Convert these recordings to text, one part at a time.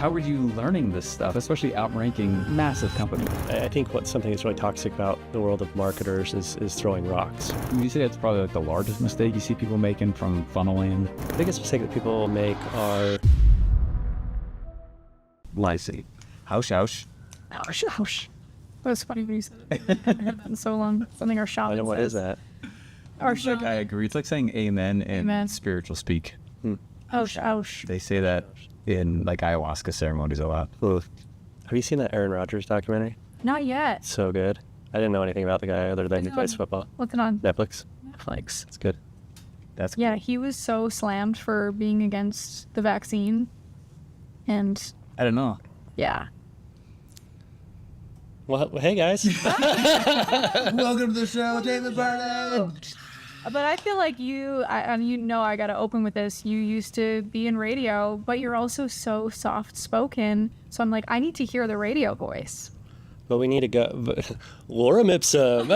how were you learning this stuff, especially outranking massive companies? I think something that's really toxic about the world of marketers is throwing rocks. Would you say that's probably like the largest mistake you see people making from funneling? The biggest mistake that people make are... Lycee. Hausch. Ouch. That was funny when you said it. I haven't heard that in so long. Something our shaman I know, what says. is that? Our Like, I agree. It's like saying amen in Amen. spiritual speak. Ouch. They say that in like ayahuasca ceremonies a lot. Ooh. Have you seen that Aaron Rodgers documentary? Not yet. So good. I didn't know anything about the guy other than he plays football. What's it on? Netflix. Netflix. It's good. That's Yeah, he was so slammed for being against the vaccine. And I don't know. yeah. Well, hey guys. Welcome to the show, Damon Burton. But I feel like I got to open with this. You used to be in radio, but you're also so soft-spoken. So I'm like, I need to hear the radio voice. But we need to go. Lorem ipsum.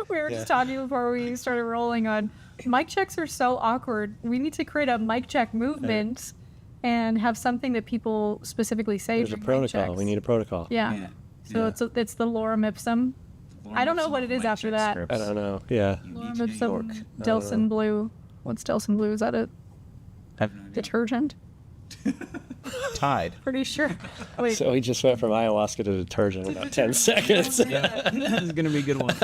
We were just talking before we started rolling on mic checks are so awkward. We need to create a mic check movement and have something that people specifically say. There's a during mic protocol. checks. We need a protocol. Yeah. So it's the lorem ipsum. I don't know what it is after that. I don't know. Yeah. Lorem ipsum. Delson Blue. What's Delson Blue? Is that a detergent? Tide. Pretty sure. Wait. So we just went from ayahuasca to detergent in about 10 seconds. This is going to be a good one.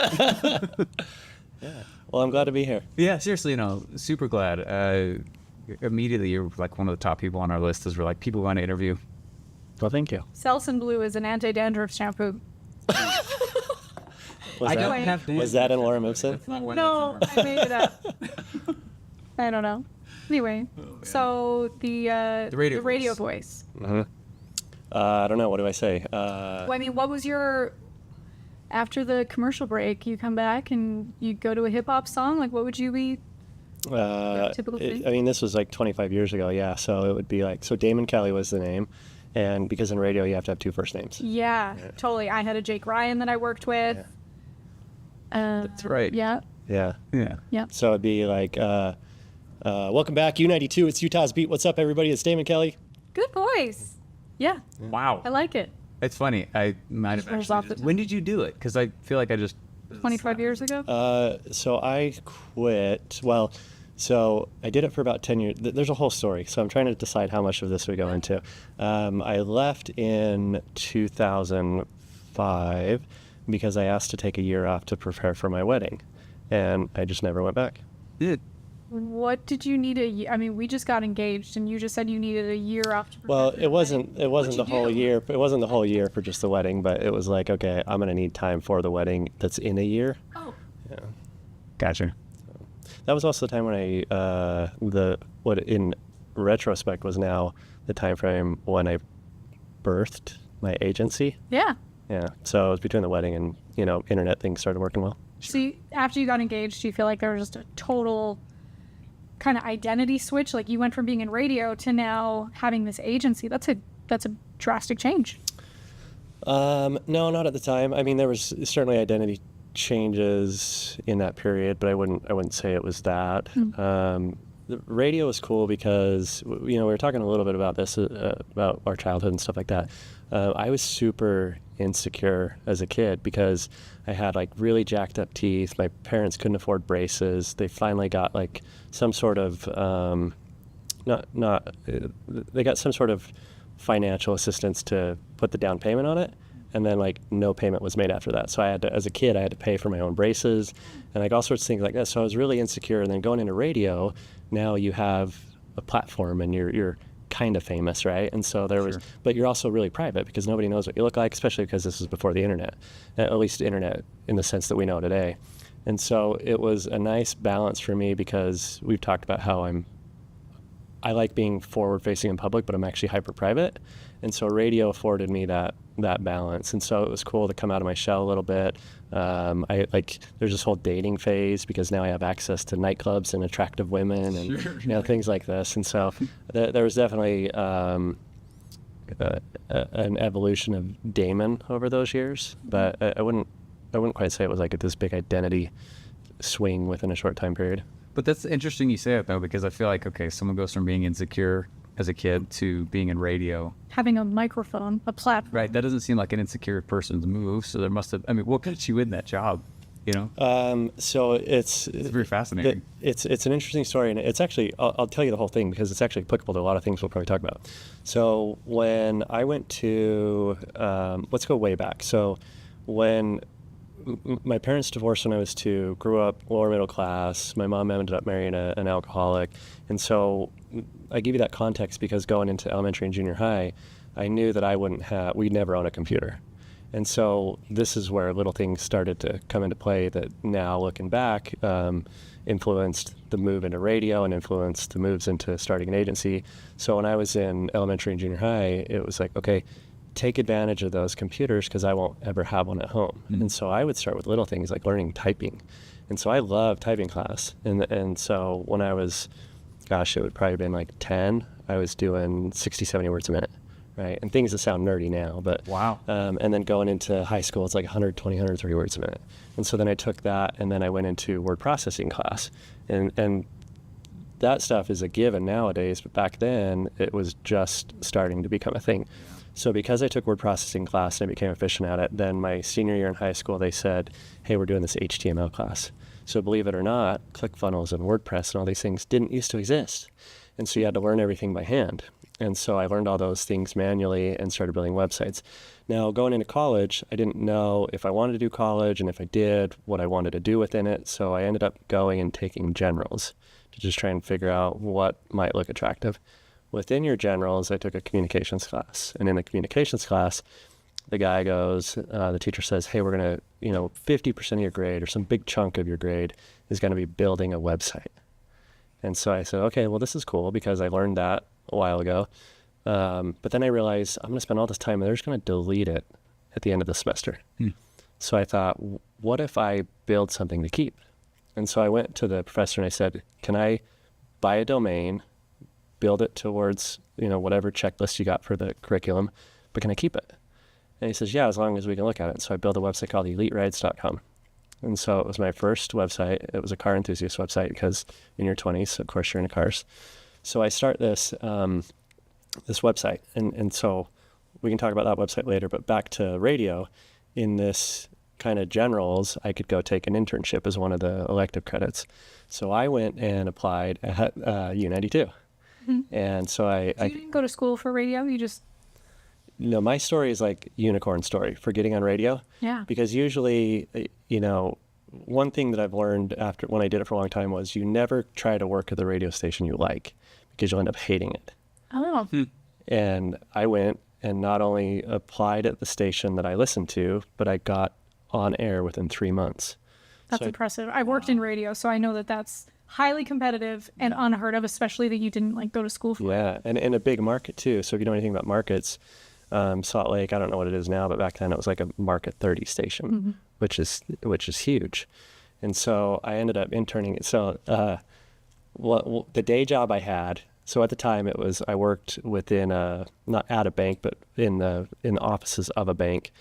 Yeah. Well, I'm glad to be here. Yeah, seriously, super glad. Immediately, you're like one of the top people on our list as we're like people we want to interview. Well, thank you. Selsun Blue is an anti-dandruff shampoo. Was that in lorem ipsum? No, I made it up. I don't know. Anyway, so the radio voice. I don't know. What do I say? Well, I mean, what was your... After the commercial break, you come back and you go to a hip-hop song? Like, what would you be... typical thing? I mean, this was like 25 years ago, yeah. So it would be like... So Damon Kelly was the name. And because in radio, you have to have two first names. Yeah, totally. I had a Jake Ryan that I worked with. That's right. Yeah. Yeah. Yeah. So it'd be like, welcome back, U92. It's Utah's Beat. What's up, everybody? It's Damon Kelly. Good voice. Yeah. Wow. I like it. It's funny. I might have Rolls off the actually... When did you do it? Because I feel like I just... 25 years ago? So I quit. Well, so I did it for about 10 years. There's a whole story. So I'm trying to decide how much of this we go into. I left in 2005 because I asked to take a year off to prepare for my wedding. And I just never went back. What did you need I mean, we just got engaged, and you just said you needed a year off to prepare. Well, for it wasn't the whole do? year. It wasn't the whole year for just the wedding, but it was like, okay, I'm going to need time for the wedding that's in a year. Oh. Yeah. Gotcha. That was also the time when what in retrospect was now the time frame when I birthed my agency. Yeah. Yeah. So it was between the wedding and, internet things started working well. So after you got engaged, do you feel like there was just a total kind of identity switch? Like you went from being in radio to now having this agency. That's a drastic change. No, not at the time. I mean, there was certainly identity changes in that period, but I wouldn't say it was that. The radio was cool because we were talking a little bit about this about our childhood and stuff like that. I was super insecure as a kid because I had like really jacked up teeth. My parents couldn't afford braces. They finally got like some sort of they got some sort of financial assistance to put the down payment on it. And then like no payment was made after that. So as a kid, I had to pay for my own braces and like all sorts of things like that. So I was really insecure. And then going into radio, now you have a platform and you're kind of famous, right? And so there was, but you're also really private because nobody knows what you look like, especially because this was before the internet, at least internet in the sense that we know today. And so it was a nice balance for me because we've talked about how I like being forward facing in public, but I'm actually hyper private. And so radio afforded me that balance. And so it was cool to come out of my shell a little bit. There's this whole dating phase because now I have access to nightclubs and attractive women and things like this. And so there was definitely an evolution of Damon over those years, but I wouldn't quite say it was like this big identity swing within a short time period. But that's interesting you say it though, because I feel like, okay, someone goes from being insecure as a kid to being in radio. Having a microphone, a platform. Right. That doesn't seem like an insecure person's move. So there must have, I mean, what got you in that job? You know? So it's very fascinating. It's an interesting story, and it's actually, I'll tell you the whole thing because it's actually applicable to a lot of things we'll probably talk about. So when I went to, let's go way back. So when my parents divorced when I was 2, grew up lower middle class. My mom ended up marrying an alcoholic. And so I give you that context because going into elementary and junior high, I knew that we'd never own a computer. And so this is where little things started to come into play that now looking back influenced the move into radio and influenced the moves into starting an agency. So when I was in elementary and junior high, it was like, okay, take advantage of those computers because I won't ever have one at home. Mm-hmm. And so I would start with little things like learning typing. And so I loved typing class. And so when I was, it would probably have been like 10, I was doing 60, 70 words a minute. Right. And things that sound nerdy now, but wow. And then going into high school, it's like 120, 130 words a minute. And so then I took that and then I went into word processing class. And that stuff is a given nowadays, but back then it was just starting to become a thing. Yeah. So because I took word processing class and I became efficient at it, then my senior year in high school, they said, hey, we're doing this HTML class. So believe it or not, ClickFunnels and WordPress and all these things didn't used to exist. And so you had to learn everything by hand. And so I learned all those things manually and started building websites. Now, going into college, I didn't know if I wanted to do college, and if I did, what I wanted to do within it. So I ended up going and taking generals to just try and figure out what might look attractive. Within your generals, I took a communications class. And in the communications class, the guy goes, the teacher says, hey, we're going to, 50% of your grade or some big chunk of your grade is going to be building a website. And so I said, okay, well, this is cool because I learned that a while ago. But then I realized I'm going to spend all this time and they're just going to delete it at the end of the semester. So I thought, what if I build something to keep? And so I went to the professor and I said, can I buy a domain, build it towards, whatever checklist you got for the curriculum, but can I keep it? And he says, yeah, as long as we can look at it. So I built a website called eliterides.com. And so it was my first website. It was a car enthusiast website because in your 20s, of course, you're into cars. So I start this this website, and so we can talk about that website later, but back to radio, in this kind of generals, I could go take an internship as one of the elective credits. So I went and applied at U92. Mm-hmm. And so you didn't go to school for radio? You just... No, my story is like unicorn story for getting on radio. Yeah. Because usually, one thing that I've learned after when I did it for a long time was you never try to work at the radio station you like because you'll end up hating it. Oh. And I went and not only applied at the station that I listened to, but I got on air within 3 months. That's impressive. I worked in radio, so I know that that's highly competitive and unheard of, especially that you didn't go to school for. Yeah, and in a big market too. So if you know anything about markets, Salt Lake, I don't know what it is now, but back then it was like a market 30 station, mm-hmm. which is huge. And so I ended up interning. So the day job I had, so at the time I worked within not at a bank, but in the offices of a bank,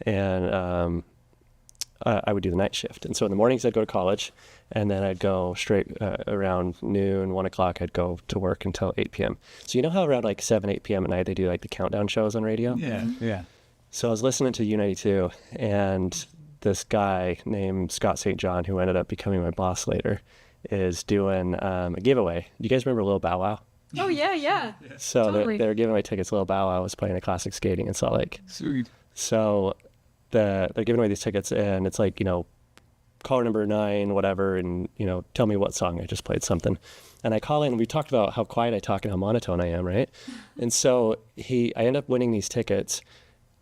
and I would do the night shift. And so in the mornings I'd go to college, and then I'd go straight around noon, 1 o'clock, I'd go to work until 8 p.m. So you know how around 7, 8 p.m. at night they do the countdown shows on radio? Yeah, yeah. So I was listening to U92, and this guy named Scott St. John, who ended up becoming my boss later, is doing a giveaway. Do you guys remember Lil Bow Wow? Oh, yeah. So totally. they were giving away tickets. Lil Bow Wow was playing a classic skating in Salt Lake. Sweet. So they're giving away these tickets, and it's caller number 9, whatever, and tell me what song. I just played something, and I call in, and we talked about how quiet I talk and how monotone I am, right? And so I end up winning these tickets,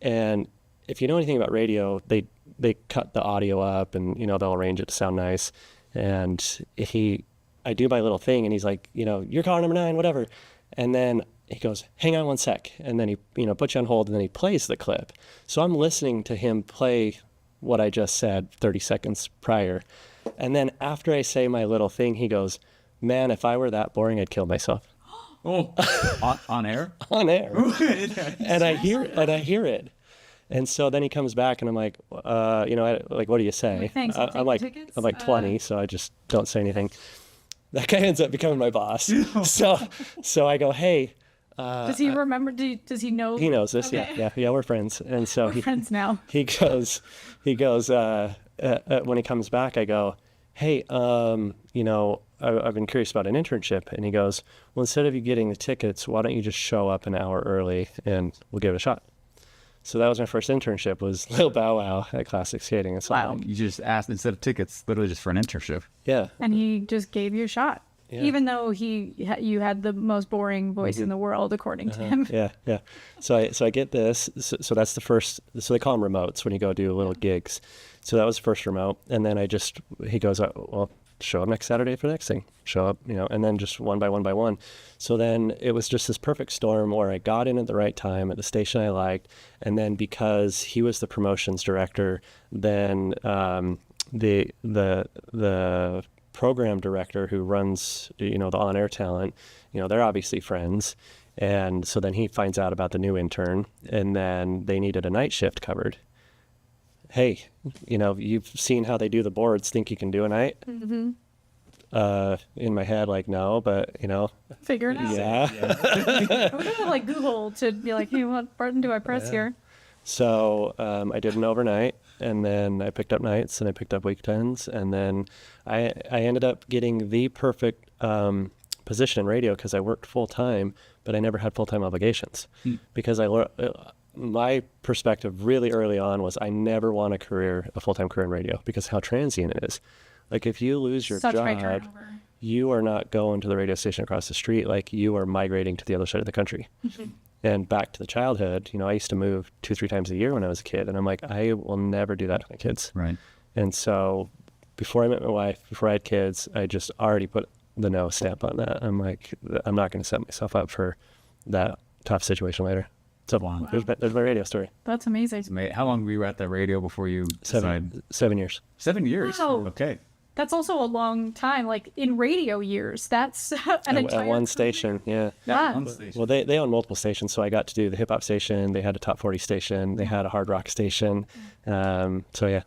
and if you know anything about radio, they cut the audio up, and they'll arrange it to sound nice, and I do my little thing, and he's like, you're caller number 9, whatever, and then he goes, hang on one sec, and then he puts you on hold, and then he plays the clip. So I'm listening to him play what I just said 30 seconds prior. And then after I say my little thing, he goes, man, if I were that boring, I'd kill myself. Oh, on air? On air. and I hear it. And so then he comes back and I'm like, what do you say? Thanks, I'm like 20, so I just don't say anything. That guy ends up becoming my boss. So I go, hey, Does he remember? Does he know? He knows this. Okay. Yeah. We're friends. And so We're friends now. he goes, when he comes back, I go, hey, I've been curious about an internship. And he goes, well, instead of you getting the tickets, why don't you just show up an hour early and we'll give it a shot. So that was my first internship, was Lil Bow Wow at Classic Skating. It's Wow. You just asked instead of tickets, literally just for an internship. Yeah. And he just gave you a shot. Yeah. Even though you had the most boring voice in the world, according to him. Yeah. So I get this. So that's the first. So they call them remotes when you go do little gigs. So that was the first remote, and then he goes, well, show up next Saturday for the next thing. Show up, and then just one by one. So then it was just this perfect storm where I got in at the right time at the station I liked, and then because he was the promotions director, then the program director who runs, the on-air talent, they're obviously friends. And so then he finds out about the new intern, and then they needed a night shift covered. Hey, you've seen how they do the boards, think you can do a night? Mm-hmm. In my head, like, no, but, Figure it out. Yeah. I would have like Google to be like, hey, what button do I press here? So I did an overnight, and then I picked up nights, and I picked up weekends, and then I ended up getting the perfect position in radio because I worked full time, but I never had full time obligations because my perspective really early on was I never want a full time career in radio because how transient it is. Like if you lose your Such high job, turnover. you are not going to the radio station across the street. Like you are migrating to the other side of the country. And back to the childhood, I used to move 2-3 times a year when I was a kid. And I'm like, I will never do that to my kids. Right. And so before I met my wife, before I had kids, I just already put the no stamp on that. I'm like, I'm not going to set myself up for that tough situation later. So Wow. there's my radio story. That's amazing. How long were you at the radio before you decided? 7 years. 7 years? Wow. Okay. That's also a long time. Like in radio years, that's an entire At one career. station, yeah. Yeah. on station. Well, they own multiple stations, so I got to do the hip hop station. They had a top 40 station. They had a hard rock station. So yeah.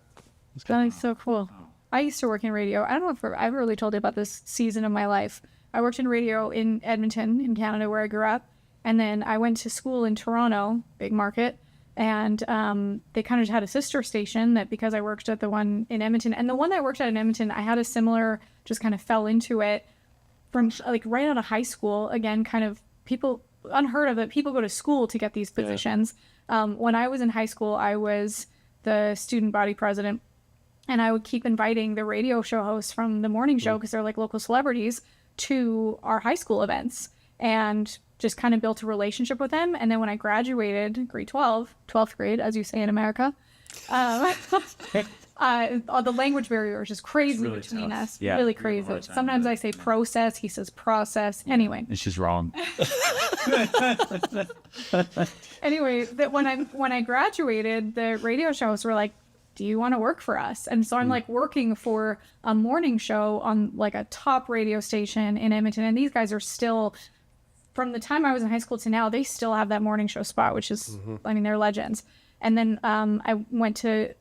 That is so cool. I used to work in radio. I don't know if I've really told you about this season of my life. I worked in radio in Edmonton, in Canada, where I grew up. And then I went to school in Toronto, big market. And they kind of had a sister station that because I worked at the one in Edmonton. And the one that I worked at in Edmonton, I had a similar, just kind of fell into it from like right out of high school. Again, kind of people, unheard of it. People go to school to get these positions. When I was in high school, I was the student body president. And I would keep inviting the radio show hosts from the morning show, because they're like local celebrities, to our high school events. And just kind of built a relationship with them. And then when I graduated, grade 12th grade, as you say in America, the language barrier is just crazy really between tough. us. Yeah, Really we have a crazy. hard time Sometimes with I say process, he says process. Anyway. It's just wrong. Anyway, that when I graduated, the radio shows were like, do you want to work for us? And so I'm like working for a morning show on like a top radio station in Edmonton. And these guys are still, from the time I was in high school to now, they still have that morning show spot, which is, I mean, they're legends. And then I went to,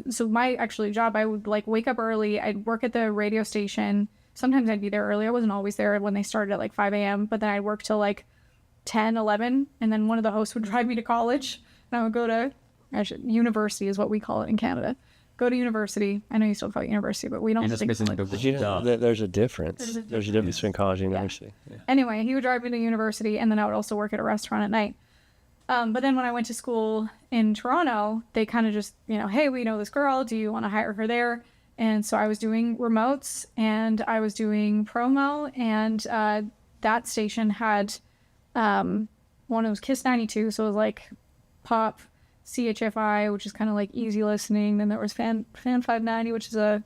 so my actually job, I would like wake up early. I'd work at the radio station. Sometimes I'd be there early. I wasn't always there when they started at like 5 a.m. But then I'd work till like 10, 11. And then one of the hosts would drive me to college. And I would go to, university is what we call it in Canada. Go to university. I know you still call it university, but we don't And it's think missing college. the Did you know that there's a difference? There's a difference between college and university. Yeah. Anyway, he would drive me to university, and then I would also work at a restaurant at night. But then when I went to school in Toronto, they kind of just, hey, we know this girl. Do you want to hire her there? And so I was doing remotes, and I was doing promo, and that station had one of those Kiss 92, so it was like pop, CHFI, which is kind of like easy listening. Then there was Fan 590, which is a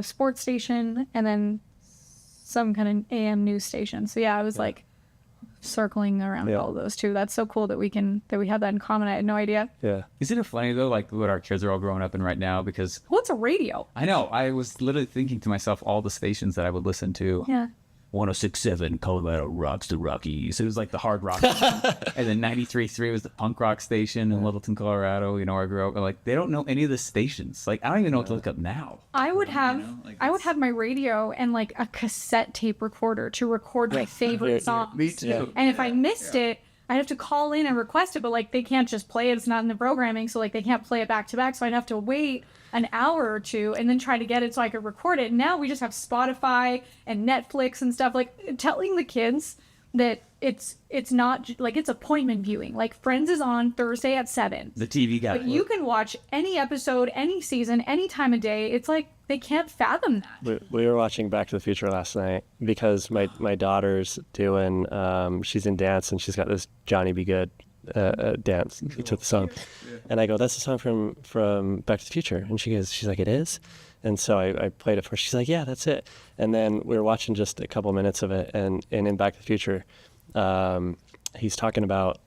sports station, and then some kind of AM news station. So yeah, I was like circling around all those too. That's so cool that we have that in common. I had no idea. Yeah. Isn't it funny though, like what our kids are all growing up in right now? Because What's a radio? I know I was literally thinking to myself all the stations that I would listen to. Yeah. 106.7 Colorado rocks the Rockies. It was like the hard rock. And then 93.3 was the punk rock station in Littleton, Colorado. You know, where I grew up. And like, they don't know any of the stations. Like, I don't even know what to look up now. I would have my radio and like a cassette tape recorder to record my favorite songs. Me too. And if I missed it, I'd have to call in and request it, but like they can't just play it. It's not in the programming, so like they can't play it back to back. So I'd have to wait an hour or two and then try to get it so I could record it. Now we just have Spotify and Netflix and stuff. Like telling the kids that it's not like it's appointment viewing. Like Friends is on Thursday at 7. The TV guy. But you can watch any episode, any season, any time of day. It's like they can't fathom that. We were watching Back to the Future last night because my daughter's doing, she's in dance and she's got this Johnny Be Good dance to the song. And I go, that's the song from Back to the Future. And she's like, it is? And so I played it for her. She's like, yeah, that's it. And then we were watching just a couple minutes of it. And in Back to the Future, he's talking about,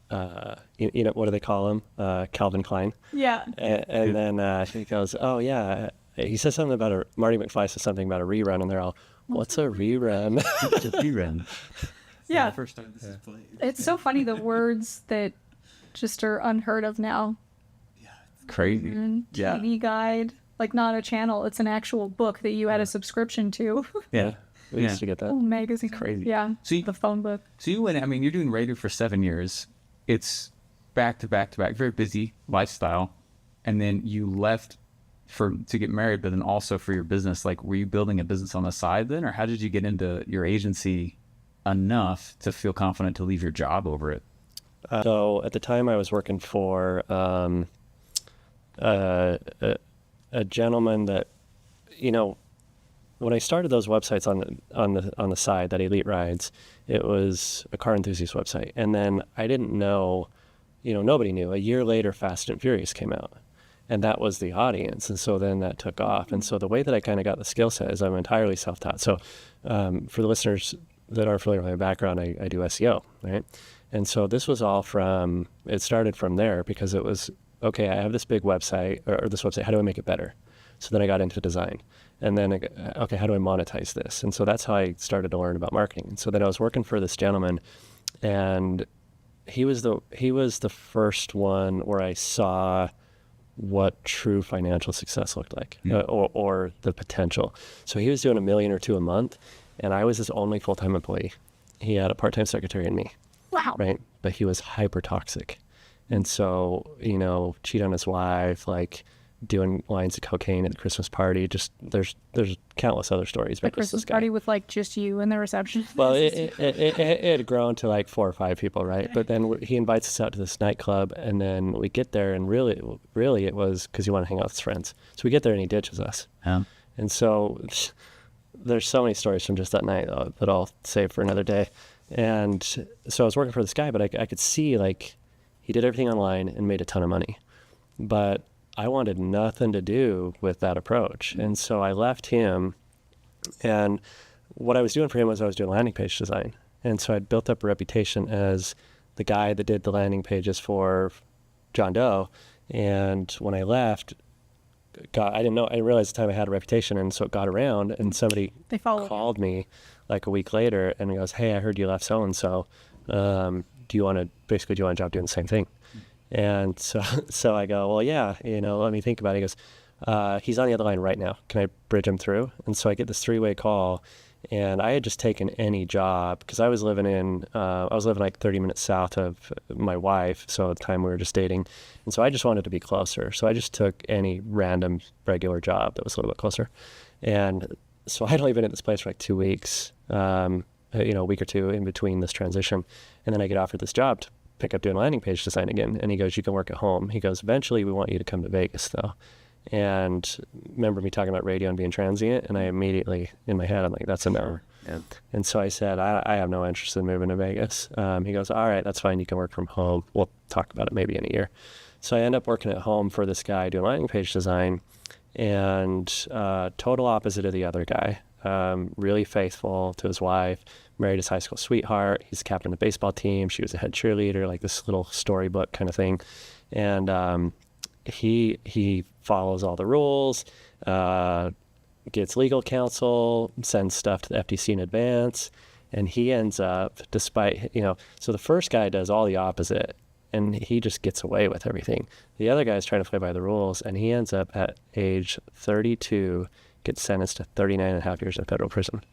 you know, what do they call him? Calvin Klein. Yeah. And then he goes, oh, yeah. He says something about Marty McFly says something about a rerun. And they're all, what's a rerun? It's a rerun. Yeah. The first time this is played. It's so funny, the words that just are unheard of now. Crazy. TV guide. Like not a channel. It's an actual book that you had a subscription to. Yeah. We used to get that. Oh, magazine. Crazy. Yeah. So The phone book. So you went, I mean, you're doing radio for 7 years. It's back to back to back, very busy lifestyle. And then you left to get married, but then also for your business. Like, were you building a business on the side then? Or how did you get into your agency enough to feel confident to leave your job over it? So at the time I was working for a gentleman that, you know, when I started those websites on the side, that Elite Rides, it was a car enthusiast website. And then I didn't know, you know, nobody knew. A year later, Fast and Furious came out. And that was the audience. And so then that took off. And so the way that I kind of got the skill set is I'm entirely self-taught. So for the listeners that aren't familiar with my background, I do SEO, right? And so this was all it started from there because it was, okay, I have this big website or this website, how do I make it better? So then I got into design. And then, okay, how do I monetize this? And so that's how I started to learn about marketing. And so then I was working for this gentleman, and he was the first one where I saw what true financial success looked like, or the potential. So he was doing $1 million or $2 million a month, and I was his only full-time employee. He had a part-time secretary and me. Wow. Right? But he was hyper toxic. And so, you know, cheat on his wife, like doing lines of cocaine at the Christmas party. Just there's countless other stories. The Christmas party with like just you and the reception. Well, it had grown to like 4 or 5 people, right? But then he invites us out to this nightclub, and then we get there, and really it was because he wanted to hang out with his friends. So we get there, and he ditches us. Yeah. And so there's so many stories from just that night that I'll save for another day. And so I was working for this guy, but I could see like he did everything online and made a ton of money. But I wanted nothing to do with that approach. And so I left him, and what I was doing for him was I was doing landing page design. And so I'd built up a reputation as the guy that did the landing pages for John Doe. And when I left, I didn't realize at the time I had a reputation, and so it got around, and somebody called me like a week later and goes, hey, I heard you left so-and-so. Do you want a job doing the same thing? And so I go, well, yeah, you know, let me think about it. He goes, he's on the other line right now. Can I bridge him through? And so I get this 3-way call, and I had just taken any job because I was living like 30 minutes south of my wife. So at the time we were just dating. And so I just wanted to be closer. So I just took any random regular job that was a little bit closer. And so I'd only been at this place for like 2 weeks, a week or two in between this transition. And then I get offered this job to pick up doing landing page design again. And he goes, you can work at home. He goes, eventually we want you to come to Vegas though. And remember me talking about radio and being transient, and I immediately, in my head, I'm like, that's a no. Yeah. And so I said, I have no interest in moving to Vegas. He goes, all right, that's fine. You can work from home. We'll talk about it maybe in a year. So I end up working at home for this guy doing landing page design, and total opposite of the other guy. Really faithful to his wife, married his high school sweetheart. He's captain of the baseball team. She was a head cheerleader, like this little storybook kind of thing. And he follows all the rules, gets legal counsel, sends stuff to the FTC in advance. And he ends up, despite, so the first guy does all the opposite and he just gets away with everything. The other guy's trying to play by the rules, and he ends up at age 32, gets sentenced to 39 and a half years in federal prison.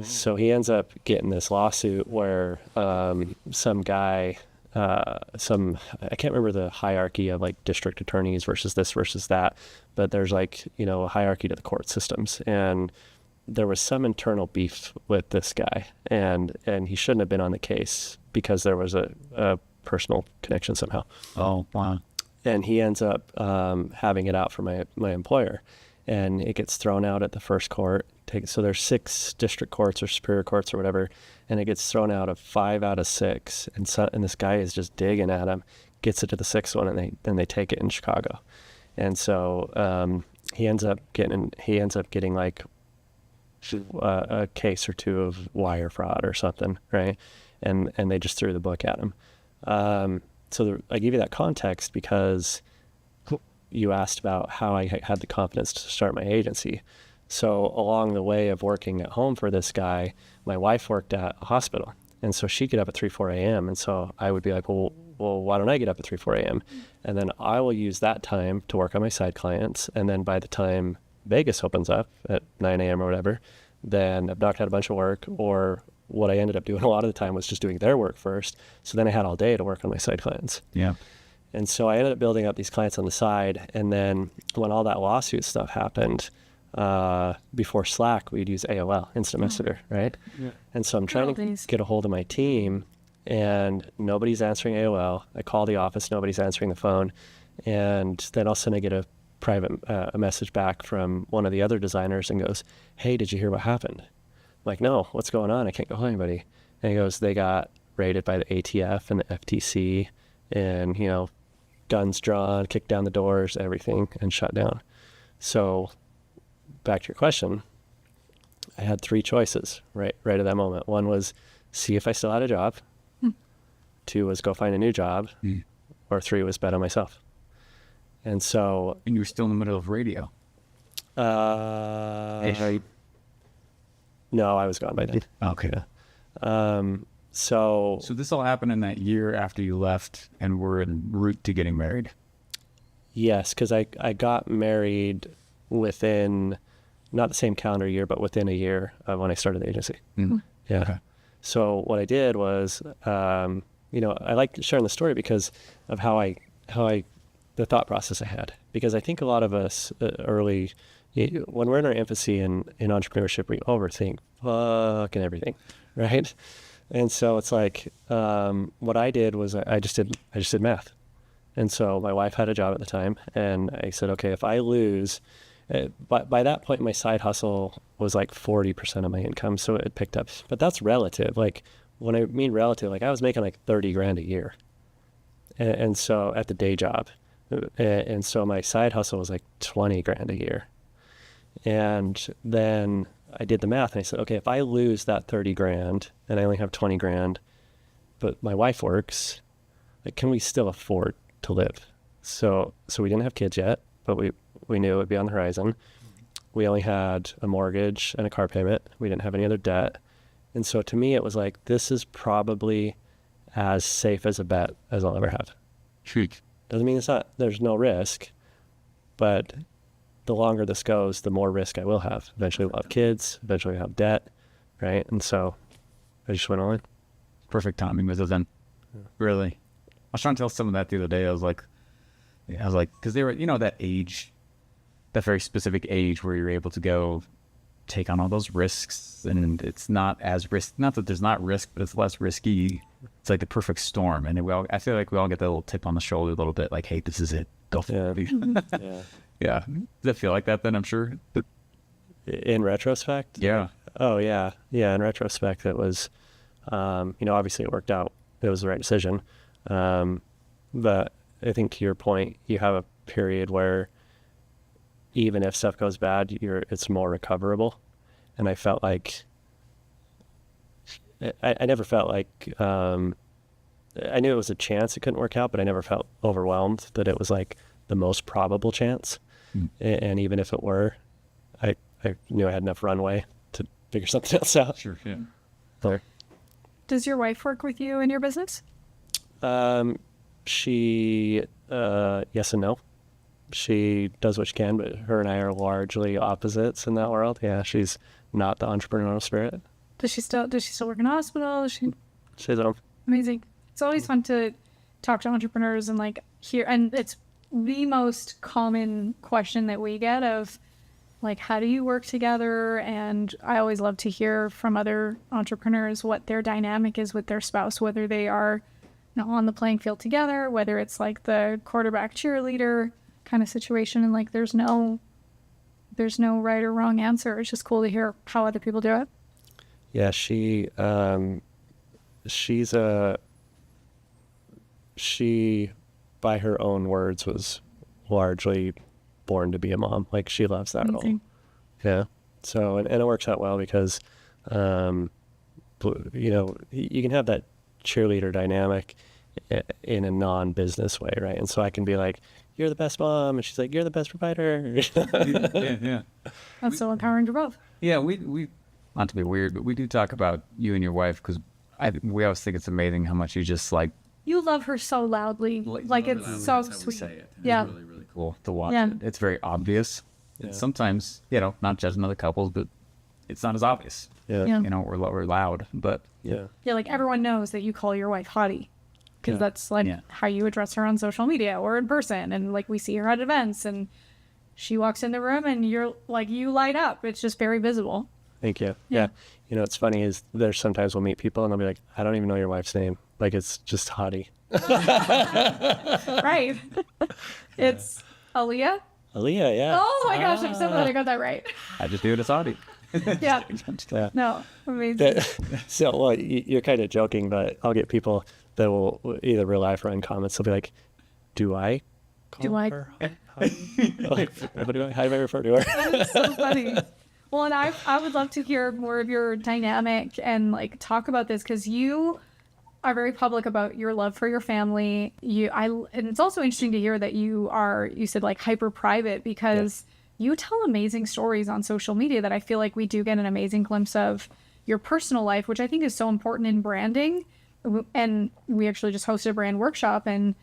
So he ends up getting this lawsuit where some guy, I can't remember the hierarchy of like district attorneys versus this versus that, but there's like, a hierarchy to the court systems. And there was some internal beef with this guy, and he shouldn't have been on the case because there was a personal connection somehow. Oh, wow. And he ends up having it out for my employer, and it gets thrown out at the first court. So there's 6 district courts or superior courts or whatever, and it gets thrown out of 5 out of 6. And this guy is just digging at him, gets it to the 6th one, and then they take it in Chicago. And so he ends up getting like a case or 2 of wire fraud or something, right? And they just threw the book at him. I give you that context because you asked about how I had the confidence to start my agency. So along the way of working at home for this guy, my wife worked at a hospital. And so she'd get up at 3, 4 a.m. And so I would be like, well, why don't I get up at 3, 4 a.m.? And then I will use that time to work on my side clients. And then by the time Vegas opens up at 9 a.m. or whatever, then I've knocked out a bunch of work. Or what I ended up doing a lot of the time was just doing their work first. So then I had all day to work on my side clients. Yeah. And so I ended up building up these clients on the side. And then when all that lawsuit stuff happened, before Slack, we'd use AOL, Instant Messenger, right? Yeah. And so I'm trying to get a hold of my team, and nobody's answering AOL. I call the office, nobody's answering the phone. And then all of a sudden I get a private a message back from one of the other designers and goes, hey, did you hear what happened? I'm like, no, what's going on? I can't go hold anybody. And he goes, they got raided by the ATF and the FTC, and, guns drawn, kicked down the doors, everything, and shut down. So back to your question, I had 3 choices right at that moment. One was see if I still had a job. 2 was go find a new job. Or 3 was bet on myself. And so... And you were still in the middle of radio. No, I was gone by then. Okay. So this all happened in that year after you left and were en route to getting married? Yes, because I got married within, not the same calendar year, but within a year of when I started the agency. Mm-hmm. Yeah. Okay. So what I did was, I like sharing the story because of the thought process I had. Because I think a lot of us when we're in our infancy in entrepreneurship, we overthink fucking everything, right? And so it's like, what I did was I just did math. And so my wife had a job at the time, and I said, okay, if I lose, by that point, my side hustle was like 40% of my income. So it picked up, but that's relative. Like when I mean relative, like I was making like 30 grand a year. And so at the day job, and so my side hustle was like 20 grand a year. And then I did the math and I said, okay, if I lose that 30 grand and I only have 20 grand, but my wife works, like, can we still afford to live? So we didn't have kids yet, but we knew it would be on the horizon. We only had a mortgage and a car payment. We didn't have any other debt. And so to me, it was like, this is probably as safe as a bet as I'll ever have. Shoot. Doesn't mean there's no risk, but the longer this goes, the more risk I will have. Eventually we'll have kids, eventually we'll have debt, right? And so I just went on. Perfect timing was then. Yeah. Really. I was trying to tell someone that the other day. I was like, because they were, that age, that very specific age where you're able to go take on all those risks, and it's not as not that there's not risk, but it's less risky. It's like the perfect storm. And I feel like we all get that little tip on the shoulder a little bit, like, hey, this is it. Go for it. Yeah. Yeah. Does it feel like that then, I'm sure? In retrospect? Yeah. Oh, yeah. Yeah, in retrospect, it was, obviously it worked out. It was the right decision. But I think to your point, you have a period where even if stuff goes bad, it's more recoverable. And I felt like, I never felt like, I knew it was a chance it couldn't work out, but I never felt overwhelmed that it was like the most probable chance. And even if it were, I knew I had enough runway figure something else out. Sure. Yeah. There. Does your wife work with you in your business? She, yes and no. She does what she can, but her and I are largely opposites in that world. Yeah, she's not the entrepreneurial spirit. Does she still work in a hospital? She's home. Amazing. It's always fun to talk to entrepreneurs and like hear, and it's the most common question that we get of like, how do you work together? And I always love to hear from other entrepreneurs what their dynamic is with their spouse, whether they are on the playing field together, whether it's like the quarterback cheerleader kind of situation, and like there's no right or wrong answer. It's just cool to hear how other people do it. Yeah, she by her own words was largely born to be a mom. Like she loves that role. Yeah. So and it works out well because you know, you can have that cheerleader dynamic in a non-business way, right? And so I can be like, you're the best mom, and she's like, you're the best provider. Yeah. That's so empowering to both. Yeah, we not to be weird, but we do talk about you and your wife because we always think it's amazing how much you just like. You love her so loudly, like it's so sweet. Yeah, It's really, really cool to watch Yeah. it. It's very obvious. Yeah. And sometimes, you know, not judging other couples, but it's not as obvious. Yeah. Yeah. You know, we're loud, but Yeah. yeah, like everyone knows that you call your wife hottie, because Yeah. that's like Yeah. how you address her on social media or in person, and like we see her at events, and she walks in the room, and you're like, you light up. It's just very visible. Thank you. Yeah. Yeah. You know, what's funny is there's sometimes we'll meet people and they'll be like, I don't even know your wife's name. Like it's just Hottie. Right? It's Aaliyah. Aaliyah, yeah. Oh my gosh, I'm so glad I got that right. I just do it as Audie. Yeah. Yeah. No, amazing. So, well, you're kind of joking, but I'll get people that will either real life or in comments. They'll be like, do I call Do I- her Hottie? Like, how do I refer to her? That is so funny. Well, and I would love to hear more of your dynamic and like talk about this, because you are very public about your love for your family. And it's also interesting to hear that you said like hyper private, because you tell amazing stories on social media that I feel like we do get an amazing glimpse of your personal life, which I think is so important in branding. And we actually just hosted a brand workshop, and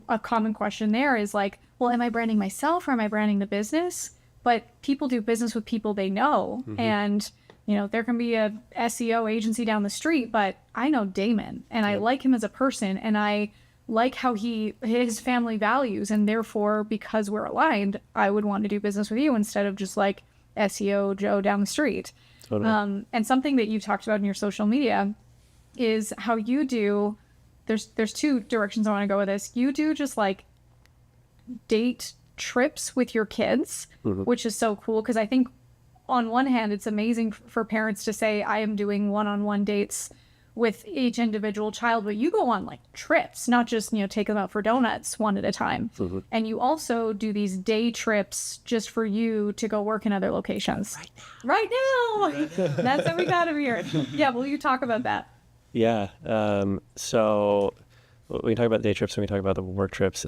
a common question there is like, well, am I branding myself or am I branding the business? But people do business with people they know. Mm-hmm. And, you know, there can be a SEO agency down the street, but I know Damon and I like him as a person, and I like how his family values. And therefore, because we're aligned, I would want to do business with you instead of just like SEO Joe down the street. Totally. And something that you've talked about in your social media is how you do, there's two directions I want to go with this. You do just like date trips with your kids, which is so cool, because I think on one hand it's amazing for parents to say, I am doing one-on-one dates with each individual child, but you go on like trips, not just, you know, take them out for donuts one at a time. And you also do these day trips just for you to go work in other locations right now. That's what we got over here. Yeah, will you talk about that? Yeah. So we talk about day trips and we talk about the work trips.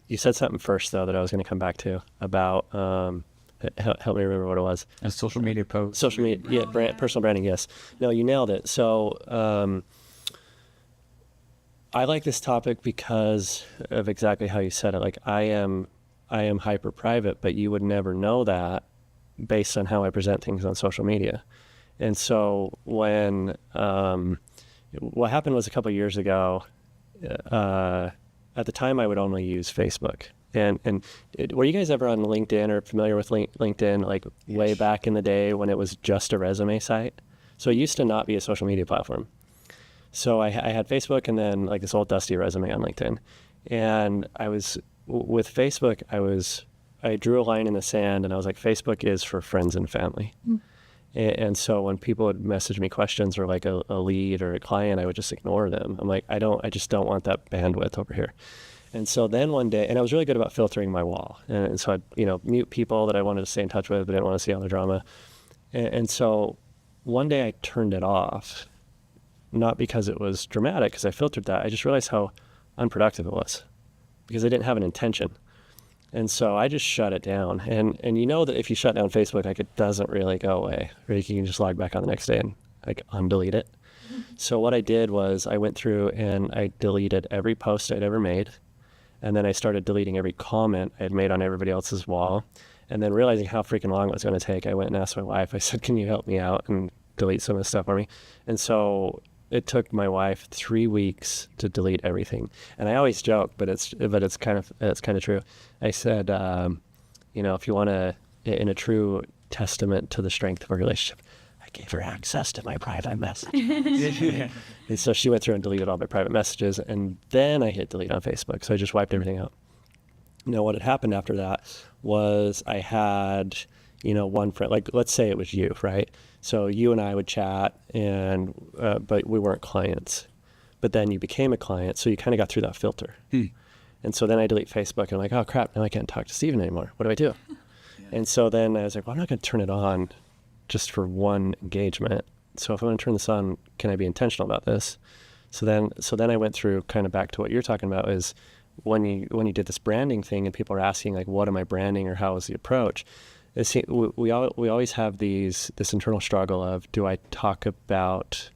You said something first, though, that I was going to come back to about, help me remember what it was. A social media post. Social media, yeah, personal branding, yes. No, you nailed it. So I like this topic because of exactly how you said it. Like I am hyper private, but you would never know that based on how I present things on social media. And so when what happened was a couple of years ago, at the time I would only use Facebook. And were you guys ever on LinkedIn or familiar with LinkedIn, like way back in the day when it was just a resume site? So it used to not be a social media platform. So I had Facebook and then like this old dusty resume on LinkedIn. And with Facebook, I drew a line in the sand and I was like, Facebook is for friends and family. And so when people would message me questions or like a lead or a client, I would just ignore them. I'm like, I just don't want that bandwidth over here. And so then one day, and I was really good about filtering my wall. And so I'd, mute people that I wanted to stay in touch with, but didn't want to see all the drama. And so one day I turned it off, not because it was dramatic, because I filtered that. I just realized how unproductive it was because I didn't have an intention. And so I just shut it down. And you know that if you shut down Facebook, like it doesn't really go away. Right? You can just log back on the next day and like undelete it. So what I did was I went through and I deleted every post I'd ever made. And then I started deleting every comment I had made on everybody else's wall. And then realizing how freaking long it was going to take, I went and asked my wife. I said, can you help me out and delete some of the stuff for me? And so it took my wife 3 weeks to delete everything. And I always joke, but it's kind of true. I said, you know, if you want to, in a true testament to the strength of our relationship, I gave her access to my private messages. And so she went through and deleted all my private messages, and then I hit delete on Facebook. So I just wiped everything out. Now, what had happened after that was I had, you know, one friend, like let's say it was you, right? So you and I would chat, and but we weren't clients. But then you became a client, so you kind of got through that filter. And so then I delete Facebook, and I'm like, oh crap, now I can't talk to Steven anymore. What do I do? And so then I was like, well, I'm not going to turn it on just for one engagement. So if I'm going to turn this on, can I be intentional about this? So then I went through kind of back to what you're talking about is when you did this branding thing and people are asking like, what am I branding or how is the approach? We always have this internal struggle of, do I talk about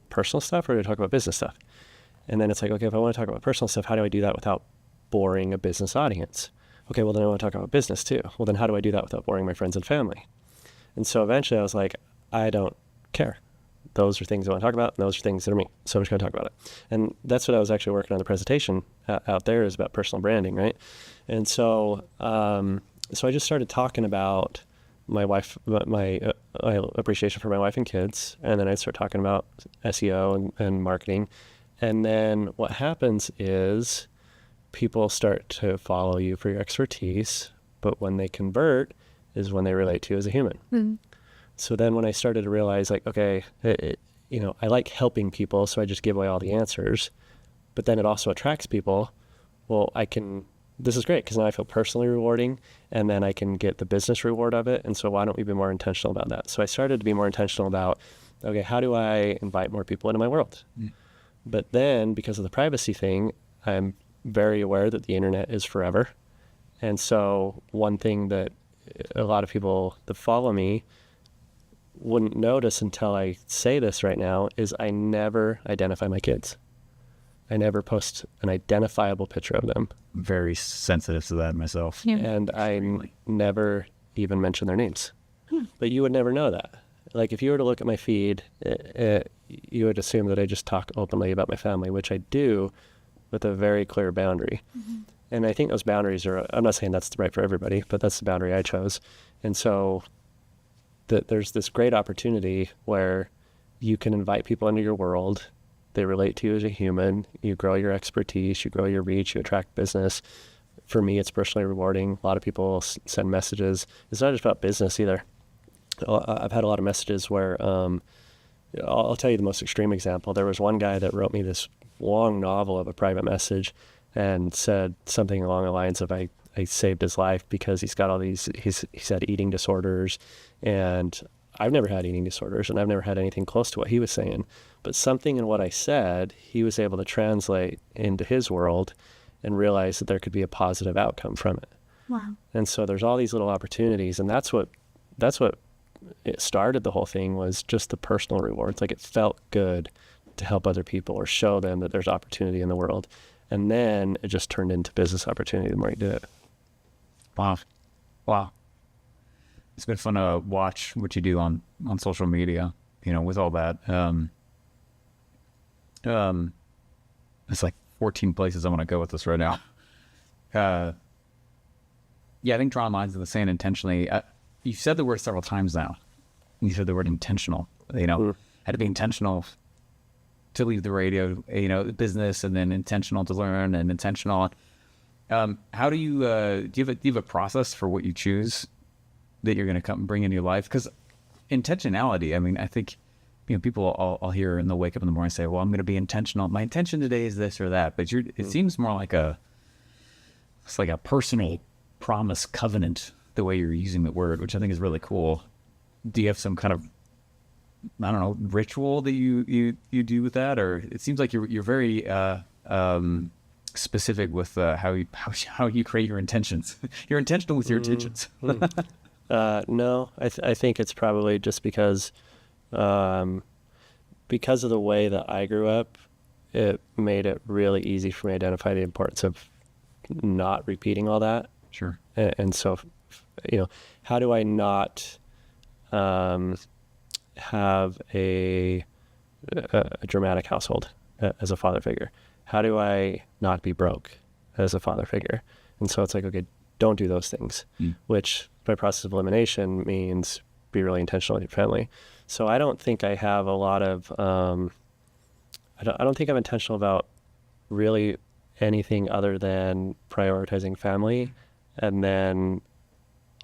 personal stuff or do I talk about business stuff? And then it's like, okay, if I want to talk about personal stuff, how do I do that without boring a business audience? Okay, well then I want to talk about business too. Well then how do I do that without boring my friends and family? And so eventually I was like, I don't care. Those are things I want to talk about, and those are things that are me. So I'm just going to talk about it. And that's what I was actually working on the presentation out there is about personal branding, right? And so so I just started talking about my wife, my appreciation for my wife and kids, and then I start talking about SEO and marketing. And then what happens is people start to follow you for your expertise, but when they convert is when they relate to you as a human. Mm-hmm. So then when I started to realize like, okay, you know, I like helping people, so I just give away all the answers, but then it also attracts people. Well, this is great because now I feel personally rewarding, and then I can get the business reward of it. And so why don't we be more intentional about that? So I started to be more intentional about, okay, how do I invite more people into my world? Mm. But then because of the privacy thing, I'm very aware that the internet is forever. And so one thing that a lot of people that follow me wouldn't notice until I say this right now is I never identify my kids. I never post an identifiable picture of them. Very sensitive to that myself. Yeah. And I never even mention their names. But you would never know that. Like if you were to look at my feed, you would assume that I just talk openly about my family, which I do with a very clear boundary. Mm-hmm. And I think those boundaries I'm not saying that's right for everybody, but that's the boundary I chose. And so there's this great opportunity where you can invite people into your world. They relate to you as a human. You grow your expertise, you grow your reach, you attract business. For me, it's personally rewarding. A lot of people send messages. It's not just about business either. I've had a lot of messages where, I'll tell you the most extreme example. There was one guy that wrote me this long novel of a private message and said something along the lines of, I saved his life because he's got all these, he said eating disorders, and I've never had eating disorders and I've never had anything close to what he was saying, but something in what I said, he was able to translate into his world and realize that there could be a positive outcome from it. Wow. And so there's all these little opportunities, and that's what it started. The whole thing was just the personal rewards. Like it felt good to help other people or show them that there's opportunity in the world. And then it just turned into business opportunity the more you did it. Wow. It's been fun to watch what you do on social media, you know, with all that. It's like 14 places I want to go with this right now. Yeah, I think drawing lines in the sand intentionally. You've said the word several times now. You said the word intentional, you know, had to be intentional to leave the radio, you know, business, and then intentional to learn and intentional. How do you have a process for what you choose that you're going to come bring into your life? Because intentionality, I mean, I think, you know, people I'll hear and they'll wake up in the morning and say, well, I'm going to be intentional. My intention today is this or that. But it seems more like it's like a personal promise covenant, the way you're using the word, which I think is really cool. Do you have some kind of, I don't know, ritual that you do with that? Or it seems like you're very specific with how you create your intentions. You're intentional with your intentions. No, I think it's probably just because of the way that I grew up, it made it really easy for me to identify the importance of not repeating all that. Sure. And so, how do I not have a dramatic household as a father figure? How do I not be broke as a father figure? And so it's like, okay, don't do those things, which by process of elimination means be really intentional with your family. So I don't think I have a lot of, I don't think I'm intentional about really anything other than prioritizing family. And then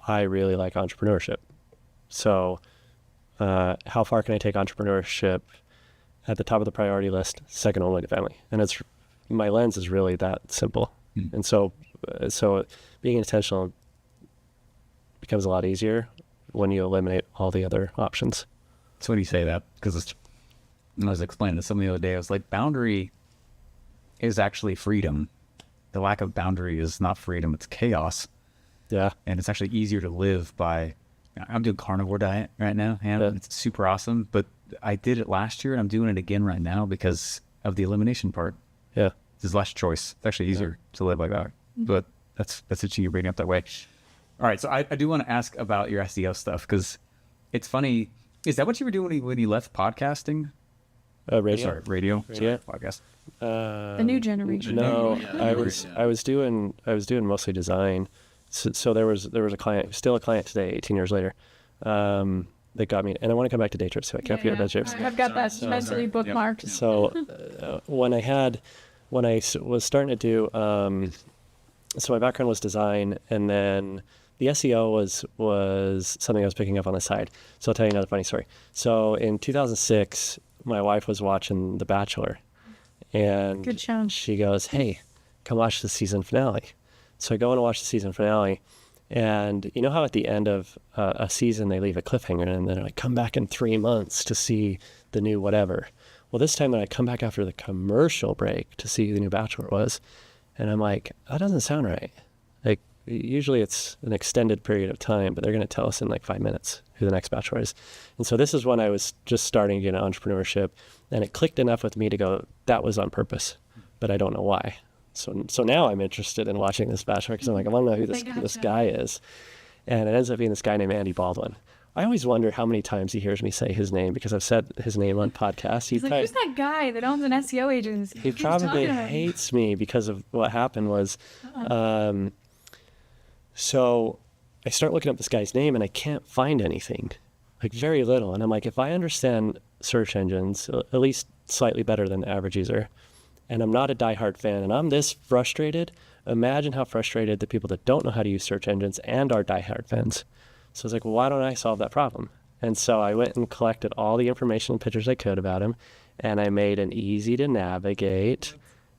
I really like entrepreneurship. So how far can I take entrepreneurship at the top of the priority list, second only to family? And my lens is really that simple. And so being intentional becomes a lot easier when you eliminate all the other options. So when you say that, because I was explaining to somebody the other day, I was like, boundary is actually freedom. The lack of boundary is not freedom, it's chaos. Yeah. And it's actually easier to live by, I'm doing carnivore diet right now, and Yeah. it's super awesome, but I did it last year and I'm doing it again right now because of the elimination part. Yeah. There's less choice. It's actually easier to live like that. But that's interesting you bring it up that way. All right, so I do want to ask about your SEO stuff because it's funny. Is that what you were doing when you left podcasting? Radio. Sorry, radio. Yeah. Podcast. The new generation. No, Yeah. I was doing mostly design. So there was a client, still a client today, 18 years later, that got me, and I want to come back to day trips too. I can't forget day trips. I've got that mentally bookmarked. So when I was starting to do, so my background was design, and then the SEO was something I was picking up on the side. So I'll tell you another funny story. So in 2006, my wife was watching The Bachelor, and Good show. she goes, "Hey, come watch the season finale." So I go and watch the season finale, and you know how at the end of a season they leave a cliffhanger, and then they're like, "Come back in 3 months to see the new whatever." Well, this time I come back after the commercial break to see who the new Bachelor was, and I'm like, that doesn't sound right. Like usually it's an extended period of time, but they're going to tell us in like 5 minutes who the next Bachelor is. And so this is when I was just starting to get into entrepreneurship, and it clicked enough with me to go, that was on purpose, but I don't know why. So now I'm interested in watching this Bachelor because I'm like, I want to know who this guy is. And it ends up being this guy named Andy Baldwin. I always wonder how many times he hears me say his name because I've said his name on podcasts. He's like, who's that guy that owns an SEO agency? He probably hates me because of what happened was, so I start looking up this guy's name and I can't find anything, like very little. And I'm like, if I understand search engines, at least slightly better than the average user, and I'm not a diehard fan, and I'm this frustrated, imagine how frustrated the people that don't know how to use search engines and are diehard fans. So I was like, well, why don't I solve that problem? And so I went and collected all the information and pictures I could about him, and I made an easy to navigate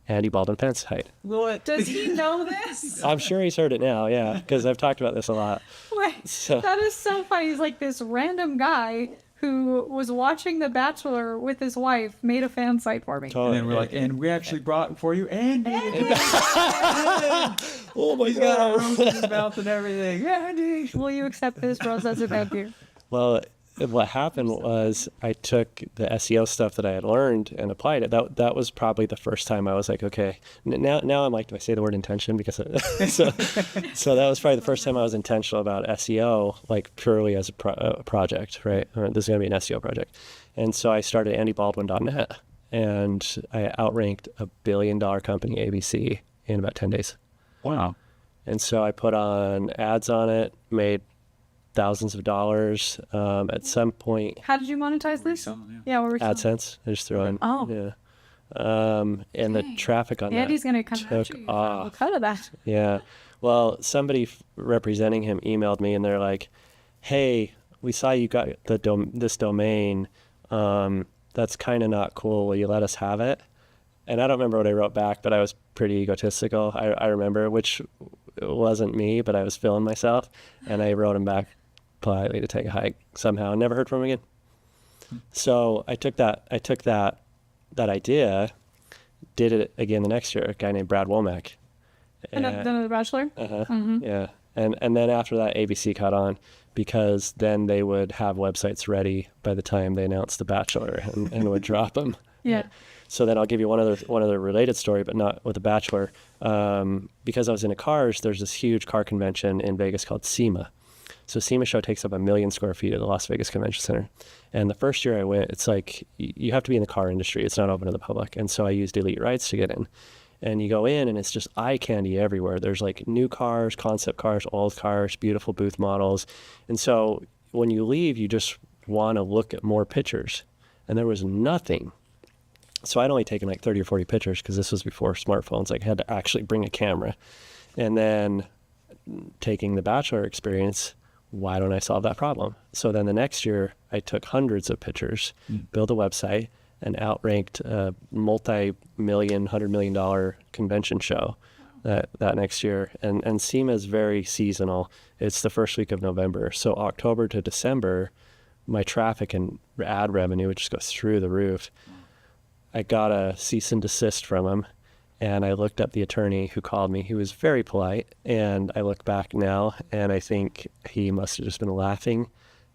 Andy Baldwin fan site. What? Does he know this? I'm sure he's heard it now, yeah, because I've talked about this a lot. Wait, So- that is so funny. He's like this random guy who was watching The Bachelor with his wife, made a fan site for me. Totally. And then we're like, and we actually brought for you Andy. Oh my He's got a rose in his mouth and everything. Andy. Will you accept this rose as a thank you? Well, what happened was I took the SEO stuff that I had learned and applied it. That was probably the first time I was like, okay, now I'm like, do I say the word intention? Because so that was probably the first time I was intentional about SEO, like purely as a project, right? This is going to be an SEO project. And so I started andybaldwin.net, and I outranked $1 billion company, ABC, in about 10 days. Wow. And so I put on ads on it, made thousands of dollars. At some point, How did you monetize this? Yeah, what were we selling? AdSense, I just threw in. Oh. Yeah. And the traffic on Andy's that going to come took after you. off. We'll cut of that. Yeah. Well, somebody representing him emailed me, and they're like, hey, we saw you got this domain. That's kind of not cool. Will you let us have it? And I don't remember what I wrote back, but I was pretty egotistical. I remember, which wasn't me, but I was feeling myself. And I wrote him back politely to take a hike somehow, and never heard from him again. So I took that idea, did it again the next year, a guy named Brad Womack. Then The Bachelor? Yeah. And then after that, ABC caught on, because then they would have websites ready by the time they announced The Bachelor and would drop them. Yeah. So then I'll give you one other related story, but not with The Bachelor. Because I was into cars, there's this huge car convention in Vegas called SEMA. So SEMA show takes up 1 million square feet at the Las Vegas Convention Center. And the first year I went, it's like you have to be in the car industry. It's not open to the public. And so I used Elite Rights to get in. And you go in and it's just eye candy everywhere. There's like new cars, concept cars, old cars, beautiful booth models. And so when you leave, you just want to look at more pictures. And there was nothing. So I'd only taken like 30 or 40 pictures, because this was before smartphones. Like I had to actually bring a camera. And then taking the Bachelor experience, why don't I solve that problem? So then the next year I took hundreds of pictures, built a website, and outranked a multi-million, $100 million convention show that next year. And SEMA is very seasonal. It's the first week of November. So October to December, my traffic and ad revenue would just go through the roof. I got a cease and desist from him, and I looked up the attorney who called me. He was very polite, and I look back now, and I think he must have just been laughing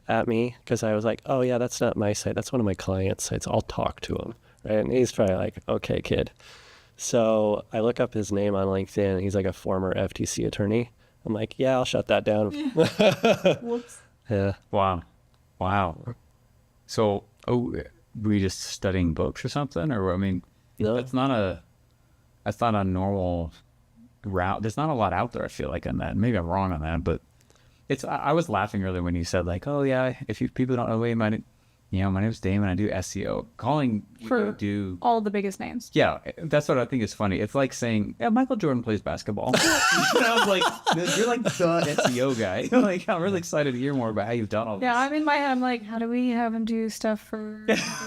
at me, because I was like, oh yeah, that's not my site. That's one of my clients' sites. I'll talk to him, right? And he's probably like, okay, kid. So I look up his name on LinkedIn. He's like a former FTC attorney. I'm like, yeah, I'll shut that down. Whoops. Yeah. Wow. So, were you just studying books or something? Or, I mean, No. that's not a normal route. There's not a lot out there, I feel like, on that. Maybe I'm wrong on that, but I was laughing earlier when you said, like, oh yeah, if people don't know me, my name's Damon, I do SEO. Calling For do all the biggest names. yeah, that's what I think is funny. It's like saying, yeah, Michael Jordan plays basketball. And I was like, you're like the SEO guy. Like, I'm really excited to hear more about how you've done all this. Yeah, I'm in my head. I'm like, how do we have him do stuff for things?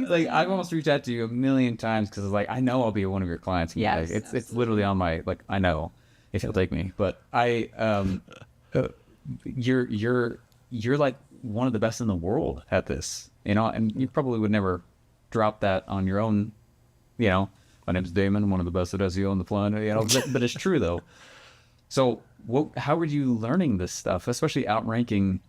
Like, I've almost reached out to you a million times, because it's like, I know I'll be one of your clients. Yes, Like, it's literally on my, like, I know if you'll take me, but you're like one of the best in the world at this, and you probably would never drop that on your own, my name's Damon, one of the best at SEO on the planet, but it's true though. So how were you learning this stuff, especially outranking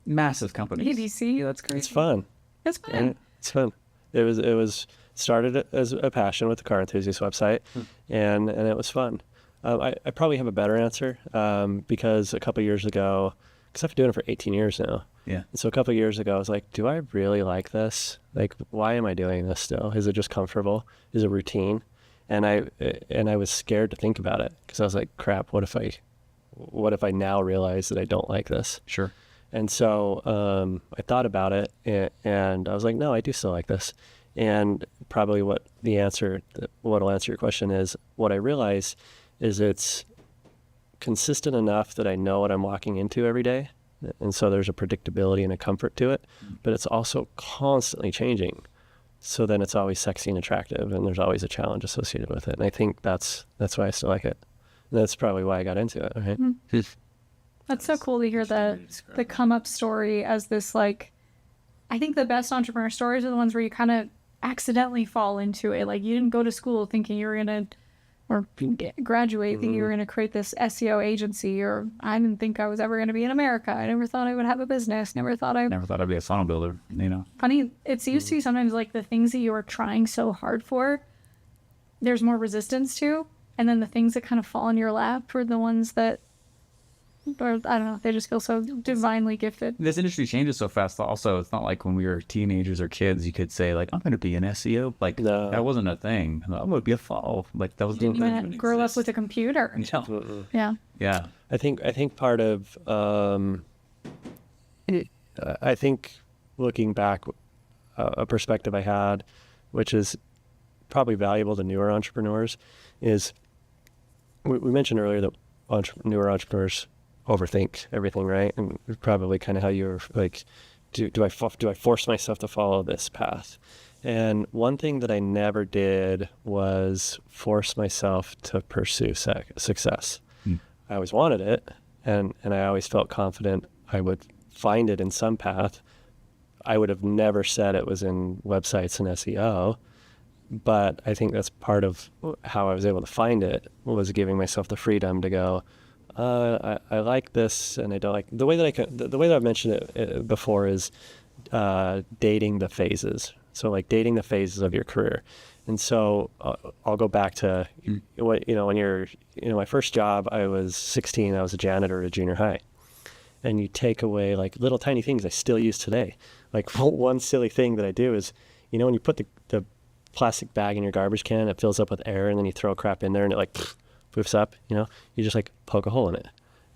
massive companies? ABC, that's great. It's fun. It's fun. And it's fun. It was started as a passion with the Car Enthusiast website, and it was fun. I probably have a better answer, because a couple years ago, because I've been doing it for 18 years now. Yeah. And so a couple years ago, I was like, do I really like this? Like, why am I doing this still? Is it just comfortable? Is it routine? And I was scared to think about it, because I was like, crap, what if I now realize that I don't like this? Sure. And so I thought about it, and I was like, no, I do still like this. And probably what'll answer your question is, what I realized is it's consistent enough that I know what I'm walking into every day. And so there's a predictability and a comfort to it, but it's also constantly changing. So then it's always sexy and attractive, and there's always a challenge associated with it. And I think that's why I still like it. And that's probably why I got into it, right? Mm-hmm. That's so cool to hear the come up story as this, like, I think the best entrepreneur stories are the ones where you kind of accidentally fall into it. Like, you didn't go to school thinking you were going to, or graduate thinking you were going to create this SEO agency, or I didn't think I was ever going to be in America. I never thought I would have a business. Never thought I'd be a funnel builder, Funny, it seems to be sometimes like the things that you are trying so hard for, there's more resistance to, and then the things that kind of fall in your lap are the ones that, or I don't know, they just feel so divinely gifted. This industry changes so fast. Also, it's not like when we were teenagers or kids, you could say, like, I'm going to be an SEO. Like, No. that wasn't a thing. I'm going to be a funnel. Like, that was You didn't even grow up with a computer. No. Yeah. Yeah. I think part of I think looking back, a perspective I had, which is probably valuable to newer entrepreneurs, is we mentioned earlier that newer entrepreneurs overthink everything, right? And probably kind of how you're like, do I force myself to follow this path? And one thing that I never did was force myself to pursue success. I always wanted it, and I always felt confident I would find it in some path. I would have never said it was in websites and SEO, But I think that's part of how I was able to find it, was giving myself the freedom to go, I like this and I don't like the way that the way that I've mentioned it before is dating the phases. So like dating the phases of your career. And so I'll go back to what, when you're, my first job, I was 16, I was a janitor at junior high. And you take away like little tiny things I still use today. Like one silly thing that I do is, when you put the plastic bag in your garbage can, it fills up with air, and then you throw crap in there and it like poofs up, you just like poke a hole in it.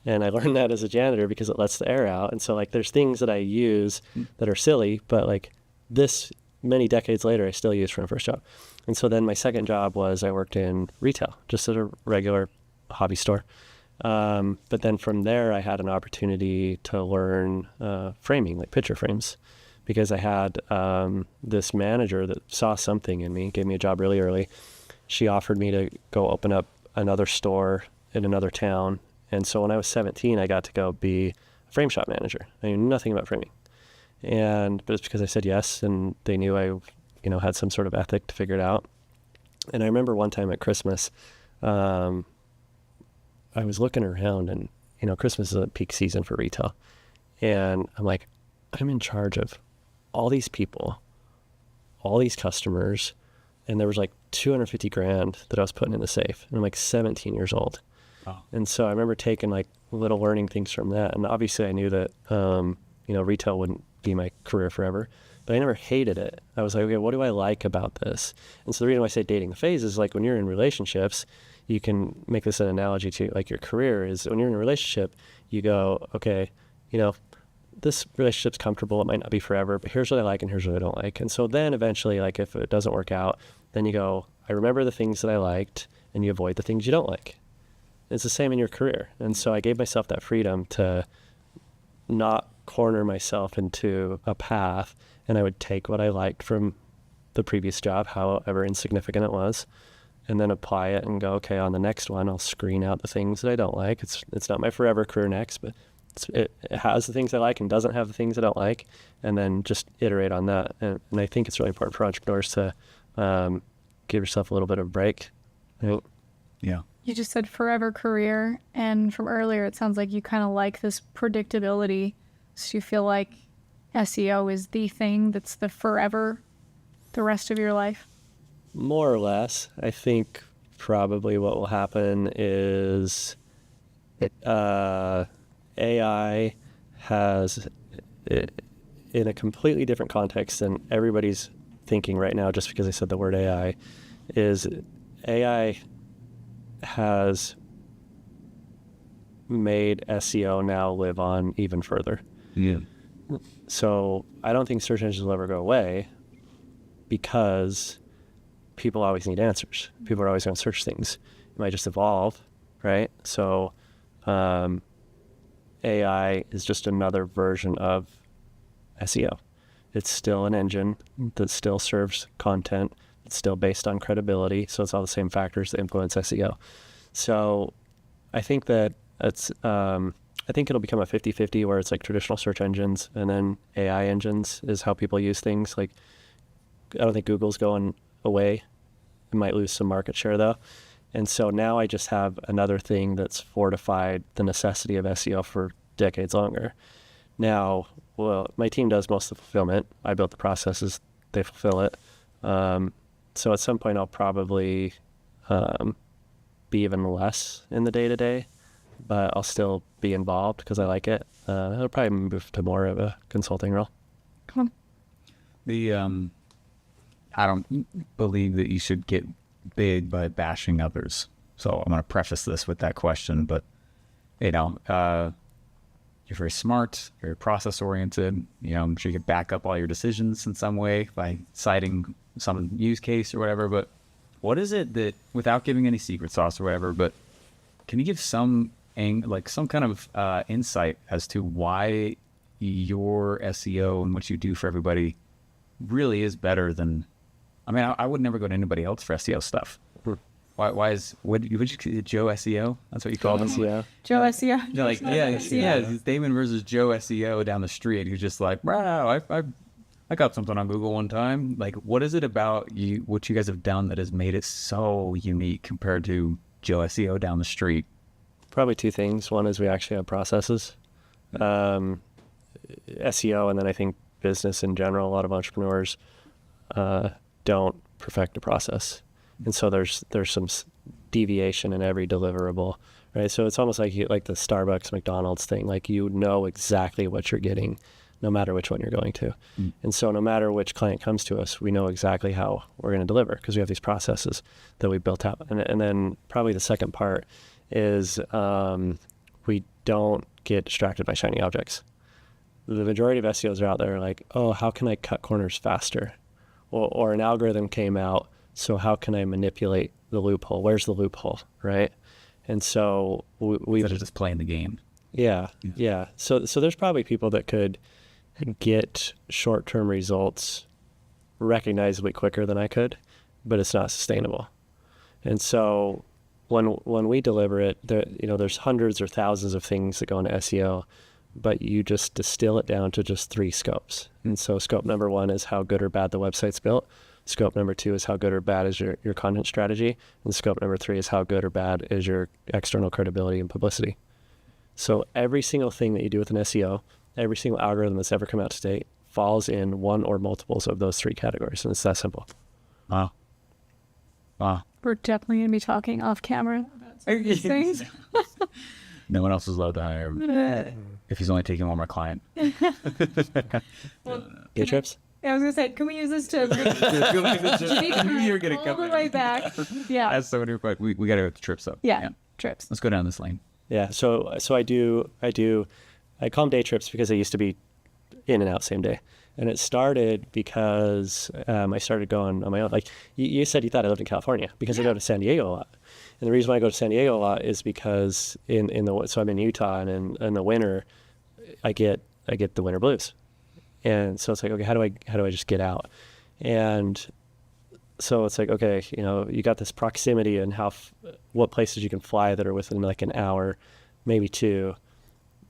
And I learned that as a janitor because it lets the air out. And so like there's things that I use that are silly, but like this many decades later, I still use from my first job. And so then my second job was I worked in retail, just at a regular hobby store. But then from there, I had an opportunity to learn framing, like picture frames, because I had this manager that saw something in me, gave me a job really early. She offered me to go open up another store in another town. And so when I was 17, I got to go be a frame shop manager. I knew nothing about framing. But it's because I said yes, and they knew I, had some sort of ethic to figure it out. And I remember one time at Christmas, I was looking around, and, Christmas is a peak season for retail. And I'm like, I'm in charge of all these people, all these customers, and there was like 250 grand that I was putting in the safe. And I'm like 17 years old. Oh. And so I remember taking like little learning things from that. And obviously I knew that, retail wouldn't be my career forever, but I never hated it. I was like, okay, what do I like about this? And so the reason why I say dating the phase is like when you're in relationships, you can make this an analogy to like your career is when you're in a relationship, you go, okay, this relationship's comfortable. It might not be forever, but here's what I like and here's what I don't like. And so then eventually, like if it doesn't work out, then you go, I remember the things that I liked, and you avoid the things you don't like. It's the same in your career. And so I gave myself that freedom to not corner myself into a path, and I would take what I liked from the previous job, however insignificant it was, and then apply it and go, okay, on the next one, I'll screen out the things that I don't like. It's not my forever career next, but it has the things I like and doesn't have the things I don't like, and then just iterate on that. And I think it's really important for entrepreneurs to give yourself a little bit of a break. Right? Yeah. You just said forever career, and from earlier, it sounds like you kind of like this predictability. So you feel like SEO is the thing that's the forever, the rest of your life? More or less. I think probably what will happen is AI has, in a completely different context than everybody's thinking right now, just because I said the word AI, is AI has made SEO now live on even further. Yeah. So I don't think search engines will ever go away because people always need answers. People are always going to search things. It might just evolve, right? So AI is just another version of SEO. It's still an engine that still serves content. It's still based on credibility. So it's all the same factors that influence SEO. So I think that I think it'll become a 50-50 where it's like traditional search engines and then AI engines is how people use things. Like, I don't think Google's going away. It might lose some market share though. And so now I just have another thing that's fortified the necessity of SEO for decades longer. Now, well, my team does most of the fulfillment. I built the processes, they fulfill it. So at some point I'll probably be even less in the day-to-day, but I'll still be involved because I like it. I'll probably move to more of a consulting role. Come on. I don't believe that you should get big by bashing others. So I'm going to preface this with that question, but you're very smart, very process oriented. I'm sure you can back up all your decisions in some way by citing some use case or whatever. But what is it that, without giving any secret sauce or whatever, but can you give some kind of insight as to why your SEO and what you do for everybody really is better than? I mean, I would never go to anybody else for SEO stuff. Why is would you Joe SEO? That's what you call him. SEO. Joe SEO. Yeah, it's Damon versus Joe SEO down the street. Who's just like, wow, I got something on Google one time. Like, what is it about you, what you guys have done that has made it so unique compared to Joe SEO down the street? Probably two things. One is we actually have processes, SEO, and then I think business in general. A lot of entrepreneurs don't perfect a process, and so there's some deviation in every deliverable, right? So it's almost like like the Starbucks, McDonald's thing. Like, you know exactly what you're getting, no matter which one you're going to. And so no matter which client comes to us, we know exactly how we're going to deliver because we have these processes that we built out. And then probably the second part is we don't get distracted by shiny objects. The majority of SEOs are out there like, oh, how can I cut corners faster? Or an algorithm came out, so how can I manipulate the loophole? Where's the loophole, right? And so we Instead of just playing the game. yeah. So there's probably people that could get short-term results recognizably quicker than I could, but it's not sustainable. And so when we deliver it, there's hundreds or thousands of things that go into SEO, but you just distill it down to just 3 scopes. And so scope number 1 is how good or bad the website's built. Scope number 2 is how good or bad is your content strategy. And scope number 3 is how good or bad is your external credibility and publicity. So every single thing that you do with an SEO, every single algorithm that's ever come out to date falls in one or multiples of those 3 categories. And it's that simple. Wow. We're definitely going to be talking off camera about some of these things. No one else is allowed to hire him if he's only taking one more client. Day trips? Yeah, I was going to say, can we use this to You're gonna all come the in. way back? Yeah. That's so many quick. We got to go to trips up. Yeah. Trips. Let's go down this lane. Yeah. So I call them day trips because they used to be in and out same day. And it started because I started going on my own. Like you said, you thought I lived in California because I go to San Diego a lot. And the reason why I go to San Diego a lot is because so I'm in Utah, and in the winter, I get the winter blues. And so it's like, okay, how do I just get out? And so it's like, okay, you got this proximity and what places you can fly that are within like an hour, maybe 2.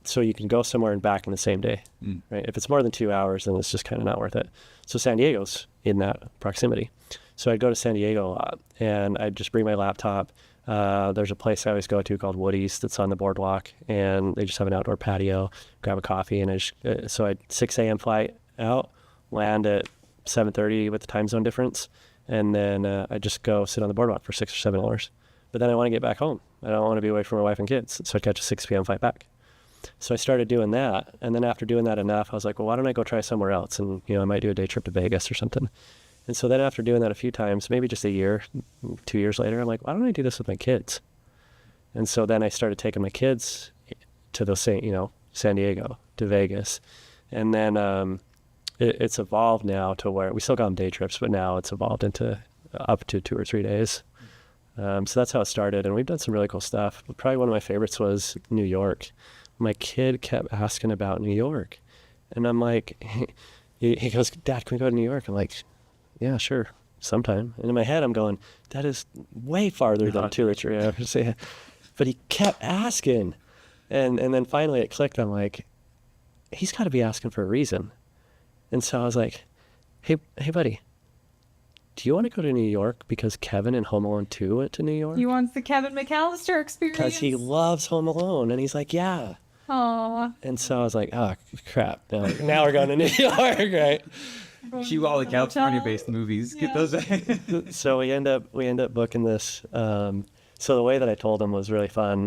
So you can go somewhere and back in the same day, right? If it's more than 2 hours, then it's just kind of not worth it. So San Diego's in that proximity. So I'd go to San Diego a lot, and I'd just bring my laptop. There's a place I always go to called Woody's that's on the boardwalk, and they just have an outdoor patio, grab a coffee, and so I'd 6 a.m. flight out, land at 7:30 with the time zone difference, and then I'd just go sit on the boardwalk for 6 or 7 hours. But then I want to get back home. I don't want to be away from my wife and kids, so I'd catch a 6 p.m. flight back. So I started doing that, and then after doing that enough, I was like, well, why don't I go try somewhere else? And I might do a day trip to Vegas or something. And so then after doing that a few times, maybe just a year, 2 years later, I'm like, why don't I do this with my kids? And so then I started taking my kids to those San Diego, to Vegas. And then it's evolved now to where we still call them day trips, but now it's evolved into up to 2 or 3 days. So that's how it started. And we've done some really cool stuff. But probably one of my favorites was New York. My kid kept asking about New York. And I'm like, he goes, Dad, can we go to New York? I'm like, yeah, sure, sometime. And in my head, I'm going, that is way farther than 2 or 3 hours. Yeah. But he kept asking. And then finally it clicked. I'm like, he's got to be asking for a reason. And so I was like, hey, buddy, do you want to go to New York because Kevin in Home Alone 2 went to New York? He wants the Kevin McAllister experience. Because he loves Home Alone. And he's like, yeah. Aww. And so I was like, oh, crap. Now we're going to New York, right? Cue all the California-based movies. Yeah. Get those. So we end up booking this. So the way that I told him was really fun.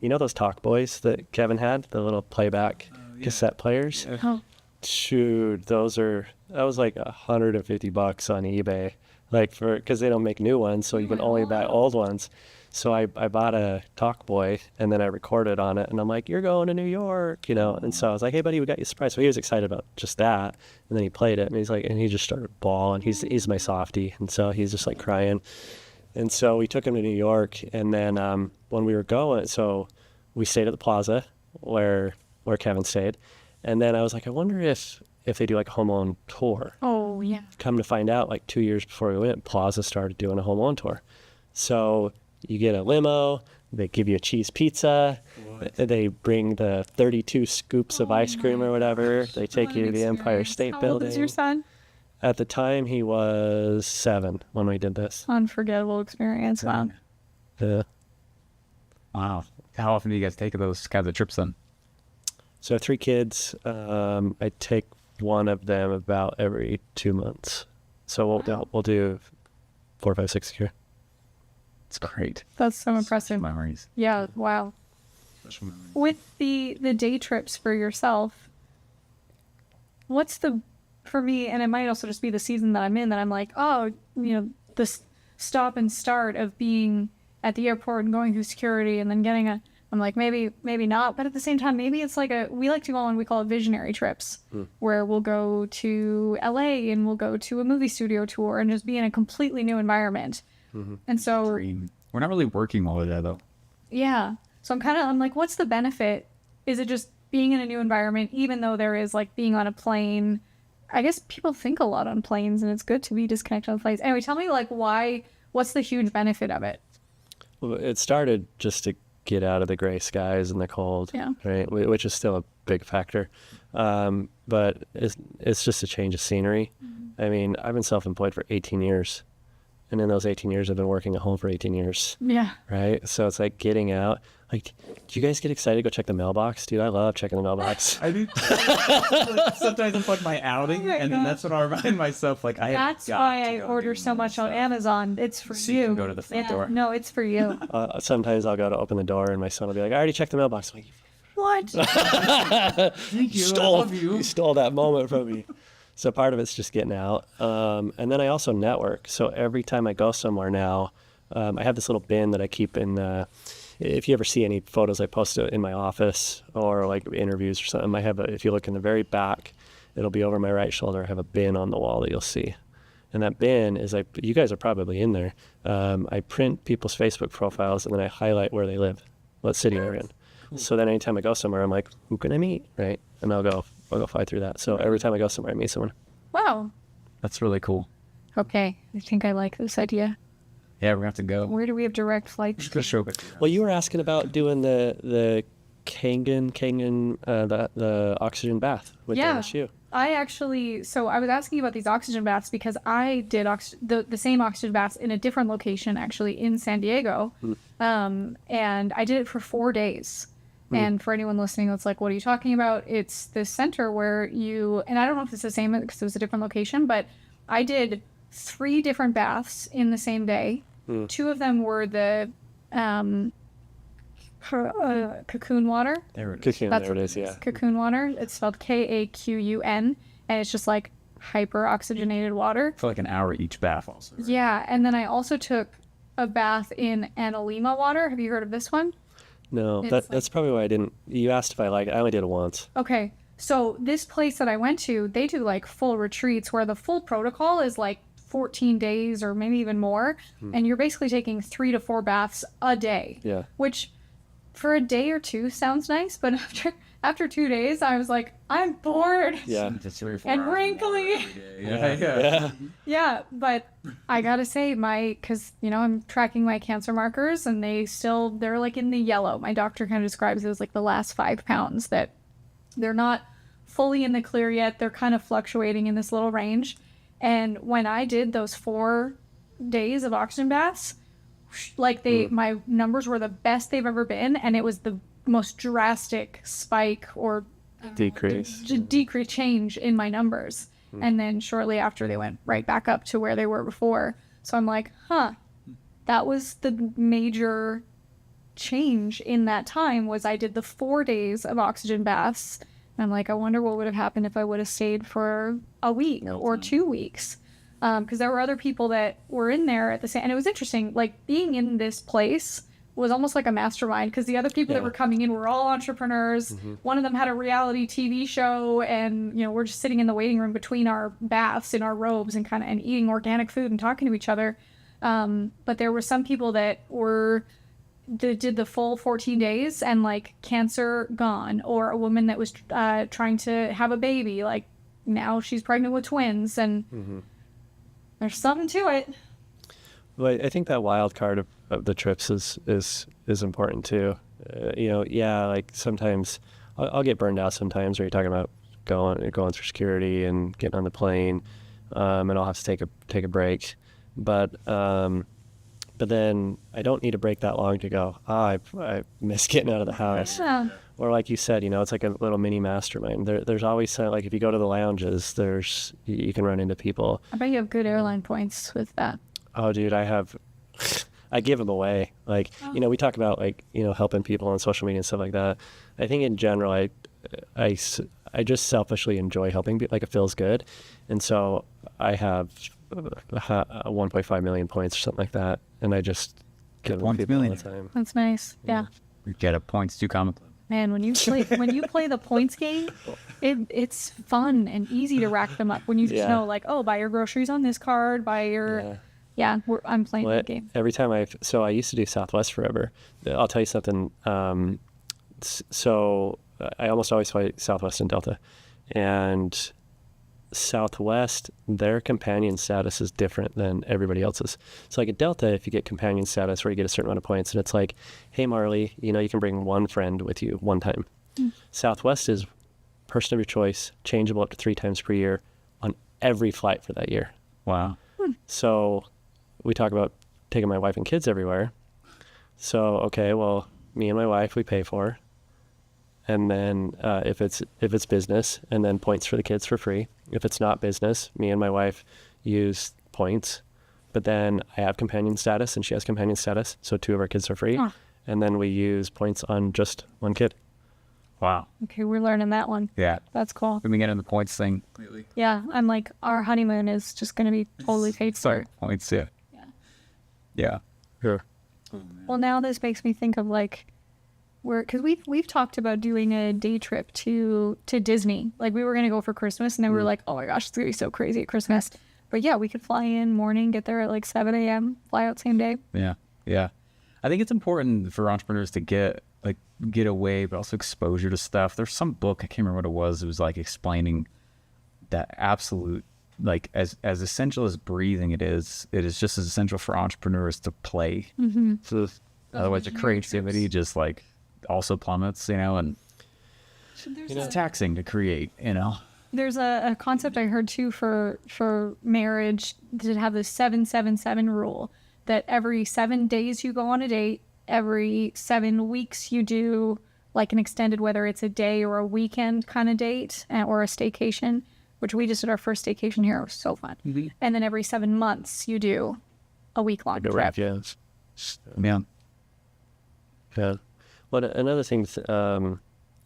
Those Talk Boys that Kevin had, the little playback cassette players? Oh. Shoot, that was like $150 on eBay, because they don't make new ones, so you can only buy old ones. So I bought a Talk Boy, and then I recorded on it, and I'm like, you're going to New York, And so I was like, hey, buddy, we got you a surprise. So he was excited about just that, and then he played it, and he's like, and he just started bawling. He's my softie, and so he's just like crying. And so we took him to New York, and then when we were going, so we stayed at the Plaza where Kevin stayed, and then I was like, I wonder if they do like a Home Alone tour. Oh, yeah. Come to find out, like 2 years before we went, Plaza started doing a Home Alone tour. So you get a limo, They give you a cheese pizza. They bring the 32 scoops of ice cream or whatever. They take you to the Empire State How Building. old is your son? At the time, he was 7 when we did this. Unforgettable experience. Wow. Yeah. Wow. How often do you guys take those kinds of trips then? So I have 3 kids. I take one of them about every 2 months. So we'll do 4, 5, 6 a year. It's great. That's so impressive. Memories. Yeah. Wow. Special memories. With the day trips for yourself, what's for me, and it might also just be the season that I'm in, that I'm like, oh, the stop and start of being at the airport and going through security and then I'm like, maybe not. But at the same time, maybe it's like we like to go on, we call it visionary trips, where we'll go to LA and we'll go to a movie studio tour and just be in a completely new environment. And so we're not really working all of that though. yeah. So I'm like, what's the benefit? Is it just being in a new environment, even though there is like being on a plane? I guess people think a lot on planes and it's good to be disconnected on planes. Anyway, tell me like what's the huge benefit of it? Well, it started just to get out of the gray skies and the cold, right? Which is still a big factor. But it's just a change of scenery. I mean, I've been self-employed for 18 years. And in those 18 years, I've been working at home for 18 years. Yeah. Right? So it's like getting out. Like, do you guys get excited to go check the mailbox? Dude, I love checking the mailbox. I do. Sometimes I'm on my outing, and then that's when I remind myself, like, That's why I order so much on Amazon. It's for So you you. can go to the front door. No, it's for you. Sometimes I'll go to open the door, and my son will be like, I already checked the mailbox. I'm like, What? Thank you. I love you. You stole that moment from me. So part of it's just getting out. And then I also network. So every time I go somewhere now, I have this little bin that I keep in if you ever see any photos I post in my office or like interviews or something, I have if you look in the very back, it'll be over my right shoulder. I have a bin on the wall that you'll see. And that bin is like, you guys are probably in there. I print people's Facebook profiles and then I highlight where they live, what city they're in. Cool. So then anytime I go somewhere, I'm like, who can I meet? Right. And I'll go fly through that. So every time I go somewhere, I meet someone. Wow. That's really cool. Okay. I think I like this idea. Yeah, we're gonna have to go. Where do we have direct flights? Just gonna show it. Well, you were asking about doing the Kangen, the oxygen bath with LSU. I was asking you about these oxygen baths because I did the same oxygen baths in a different location, actually in San Diego. And I did it for 4 days. And for anyone listening that's like, what are you talking about? It's this center where and I don't know if it's the same because it was a different location, but I did 3 different baths in the same day. 2 of them were the cocoon water. There it is. Cocoon, there it is, yeah. Cocoon water. It's spelled Kaqun, and it's just like hyper oxygenated water. For like an hour each bath also. Right? Yeah, and then I also took a bath in Analema water. Have you heard of this one? No, It's that's probably why I didn't. You asked if I liked it. I only did it once. Okay, so this place that I went to, they do like full retreats where the full protocol is like 14 days or maybe even more, and you're basically taking 3 to 4 baths a day. Yeah. Which, for a day or two, sounds nice, but after 2 days, I was like, I'm bored. Yeah. Just 3 or 4 And hours. wrinkly. Yeah. Yeah, but I gotta say because I'm tracking my cancer markers and they're like in the yellow. My doctor kind of describes it as like the last 5 pounds, that they're not fully in the clear yet. They're kind of fluctuating in this little range. And when I did those 4 days of oxygen baths, like my numbers were the best they've ever been, and it was the most drastic spike or Decrease. decrease change in my numbers. And then shortly after they went right back up to where they were before. So I'm like, that was the major change in that time, was I did the 4 days of oxygen baths. And I'm like, I wonder what would have happened if I would have stayed for a week or 2 weeks. Because there were other people that were in there at the same, and it was interesting, like being in this place was almost like a mastermind, because the other people that were coming in were all entrepreneurs. One of them had a reality TV show, and we're just sitting in the waiting room between our baths in our robes and and eating organic food and talking to each other. But there were some people that did the full 14 days and like cancer gone, or a woman that was trying to have a baby, like now she's pregnant with twins, and there's something to it. But I think that wild card of the trips is important too. Yeah, like sometimes I'll get burned out sometimes where you're talking about going through security and getting on the plane, and I'll have to take a break. But then I don't need a break that long to go, I miss getting out of the house. Yeah. Or like you said, it's like a little mini mastermind. There's always like if you go to the lounges, you can run into people. I bet you have good airline points with that. Oh, dude, I give them away. Like, we talk about like, helping people on social media and stuff like that. I think in general, I just selfishly enjoy helping people. Like it feels good. And so I have 1.5 million points or something like that. And I just give them people all the time. That's nice. Yeah. You get a points to comic club. Man, when you play the points game, it's fun and easy to rack them up. When you just know, like, oh, buy your groceries on this card, buy your I'm playing that game. Every time I used to do Southwest forever. I'll tell you something. So I almost always fly Southwest and Delta, and Southwest, their companion status is different than everybody else's. So like at Delta, if you get companion status where you get a certain amount of points, and it's like, hey Marley, you can bring one friend with you one time. Southwest is person of your choice, changeable up to 3 times per year on every flight for that year. Wow. So we talk about taking my wife and kids everywhere. So, okay, well, me and my wife, we pay for. And then if it's business, and then points for the kids for free. If it's not business, me and my wife use points. But then I have companion status, and she has companion status. So 2 of our kids are free. And then we use points on just 1 kid. Wow. Okay, we're learning that one. Yeah. That's cool. We've been getting the points thing lately. Yeah, I'm like, our honeymoon is just going to be totally paid for. Points, yeah. Yeah. Sure. Well, now this makes me think of like, because we've talked about doing a day trip to Disney. Like we were going to go for Christmas, and then we were like, oh my gosh, it's going to be so crazy at Christmas. But yeah, we could fly in morning, get there at like 7 a.m., fly out same day. Yeah. Yeah. I think it's important for entrepreneurs to get away, but also exposure to stuff. There's some book, I can't remember what it was. It was like explaining that absolute, like as essential as breathing it is just as essential for entrepreneurs to play. So otherwise the creativity just like also plummets, and it's taxing to create, There's a concept I heard too for marriage to have the 7-7-7 rule, that every 7 days you go on a date, every 7 weeks you do like an extended, whether it's a day or a weekend kind of date or a staycation, which we just did our first staycation here. It was so fun. And then every 7 months you do a week-long trip. Yeah. Well, another thing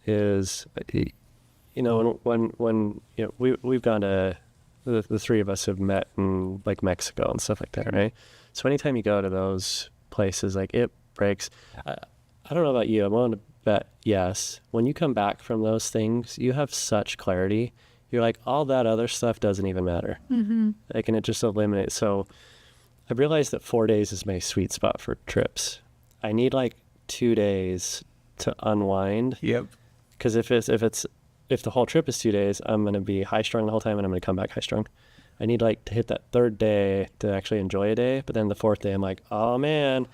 is, when we've gone to, the 3 of us have met in like Mexico and stuff like that, right? So anytime you go to those places, like it breaks. I don't know about you. I'm willing to bet yes. When you come back from those things, you have such clarity. You're like, all that other stuff doesn't even matter. Like, and it just eliminates. So I've realized that 4 days is my sweet spot for trips. I need like 2 days to unwind. Yep. Because if the whole trip is 2 days, I'm going to be high strung the whole time, and I'm going to come back high strung. I need like to hit that 3rd day to actually enjoy a day. But then the 4th day, I'm like, oh man,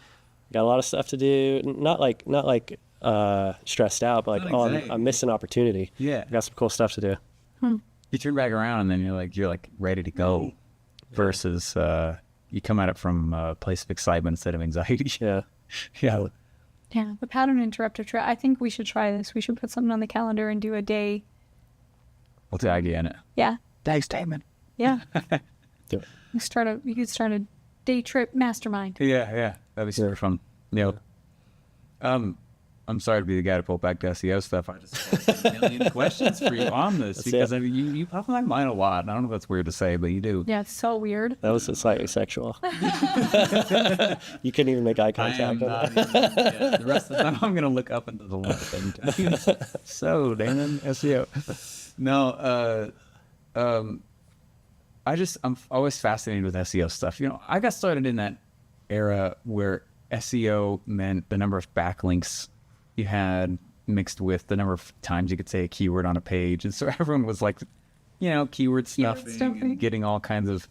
got a lot of stuff to do. Not like stressed out, but like, I'm missing opportunity. Yeah. I got some cool stuff to do. You turn back around and then you're like ready to go, versus you come at it from a place of excitement instead of anxiety. Yeah. Yeah. Yeah, the pattern interrupter trip. I think we should try this. We should put something on the calendar and do a day. We'll tag you in it. Yeah. Thanks, Damon. Yeah. Do it. You could start a day trip mastermind. Yeah. That'd be super fun. I'm sorry to be the guy to pull back to SEO stuff. I just have a million questions for you on this, because you pop in my mind a lot. I don't know if that's weird to say, but you do. Yeah, it's so weird. That was slightly sexual. You couldn't even make eye contact. The rest of the time, I'm going to look up into the light. So, Damon, SEO. No, I'm always fascinated with SEO stuff. I got started in that era where SEO meant the number of backlinks you had mixed with the number of times you could say a keyword on a page. And so everyone was like, keyword stuffing and getting all kinds of...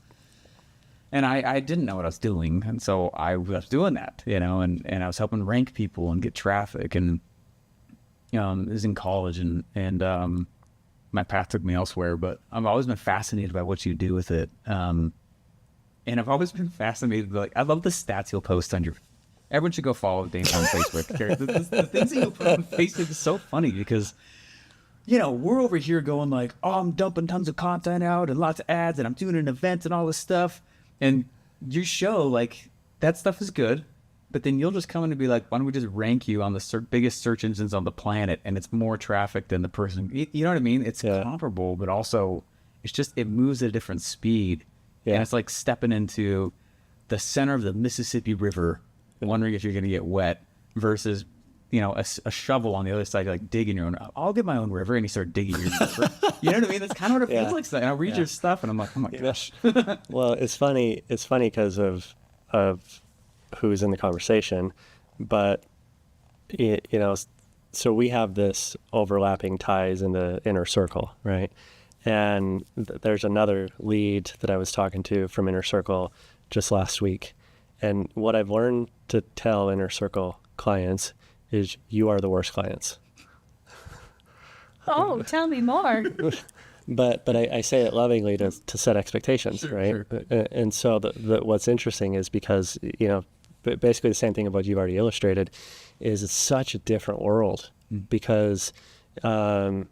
And I didn't know what I was doing. And so I was doing that, and I was helping rank people and get traffic. And I was in college, and my path took me elsewhere, but I've always been fascinated by what you do with it. And I've always been fascinated, I love the stats you'll post on your, everyone should go follow Damon on Facebook. The things that you'll put on Facebook is so funny because, we're over here going like, oh, I'm dumping tons of content out and lots of ads and I'm doing an event and all this stuff. And you show like that stuff is good, but then you'll just come in and be like, why don't we just rank you on the biggest search engines on the planet, and it's more traffic than the person. You know what I mean? It's comparable, but also it moves at a different speed. Yeah. And it's like stepping into the center of the Mississippi River, wondering if you're going to get wet, versus, a shovel on the other side, like digging your own. I'll get my own river, and you start digging your river. You know what I mean? That's kind of what it feels like. And I'll read your stuff, and I'm like, oh my gosh. Well, it's funny. It's funny because of who's in the conversation, but so we have this overlapping ties in the inner circle, right? And there's another lead that I was talking to from inner circle just last week, and what I've learned to tell inner circle clients is, you are the worst clients. Oh, tell me more. But I say it lovingly to set expectations, sure, right? Sure. And so what's interesting is because, basically the same thing of what you've already illustrated, is it's such a different world because, and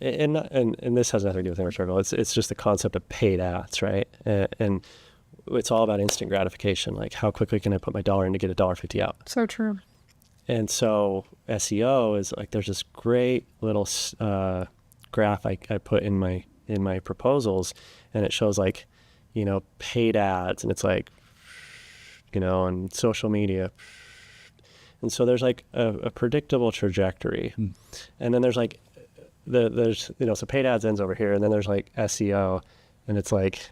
this has nothing to do with inner circle. It's just the concept of paid ads, right? And it's all about instant gratification. Like, how quickly can I put my dollar in to get $1.50 out? So true. And so SEO is like, there's this great little graph I put in my proposals, and it shows like, paid ads, and it's like, on social media. And so there's like a predictable trajectory. And then there's like, so paid ads ends over here, and then there's like SEO, and it's like,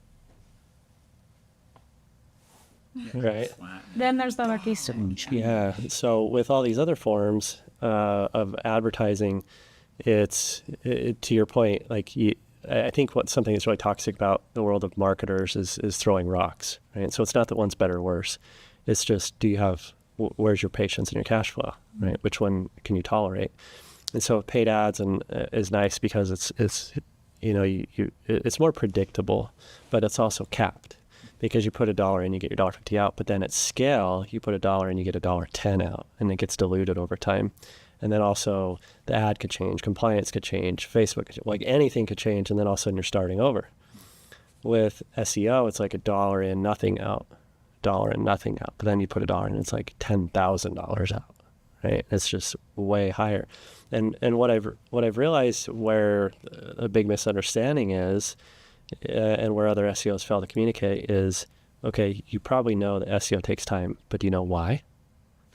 right? Then there's the lucky stage. Yeah. So with all these other forms of advertising, to your point, like I think something that's really toxic about the world of marketers is throwing rocks, right? So it's not that one's better or worse. It's just, where's your patience and your cash flow, right? Which one can you tolerate? And so paid ads is nice because it's it's more predictable, but it's also capped because you put $1 in, you get your $1.50 out. But then at scale, you put $1 in, you get $1.10 out, and it gets diluted over time. And then also the ad could change, compliance could change, Facebook, like anything could change, and then all of a sudden you're starting over. With SEO, it's like $1 in, nothing out, $1 in, nothing out. But then you put $1 in, it's like $10,000 out, right? It's just way higher. And what I've realized where a big misunderstanding is, and where other SEOs fail to communicate is, okay, you probably know that SEO takes time, but do you know why?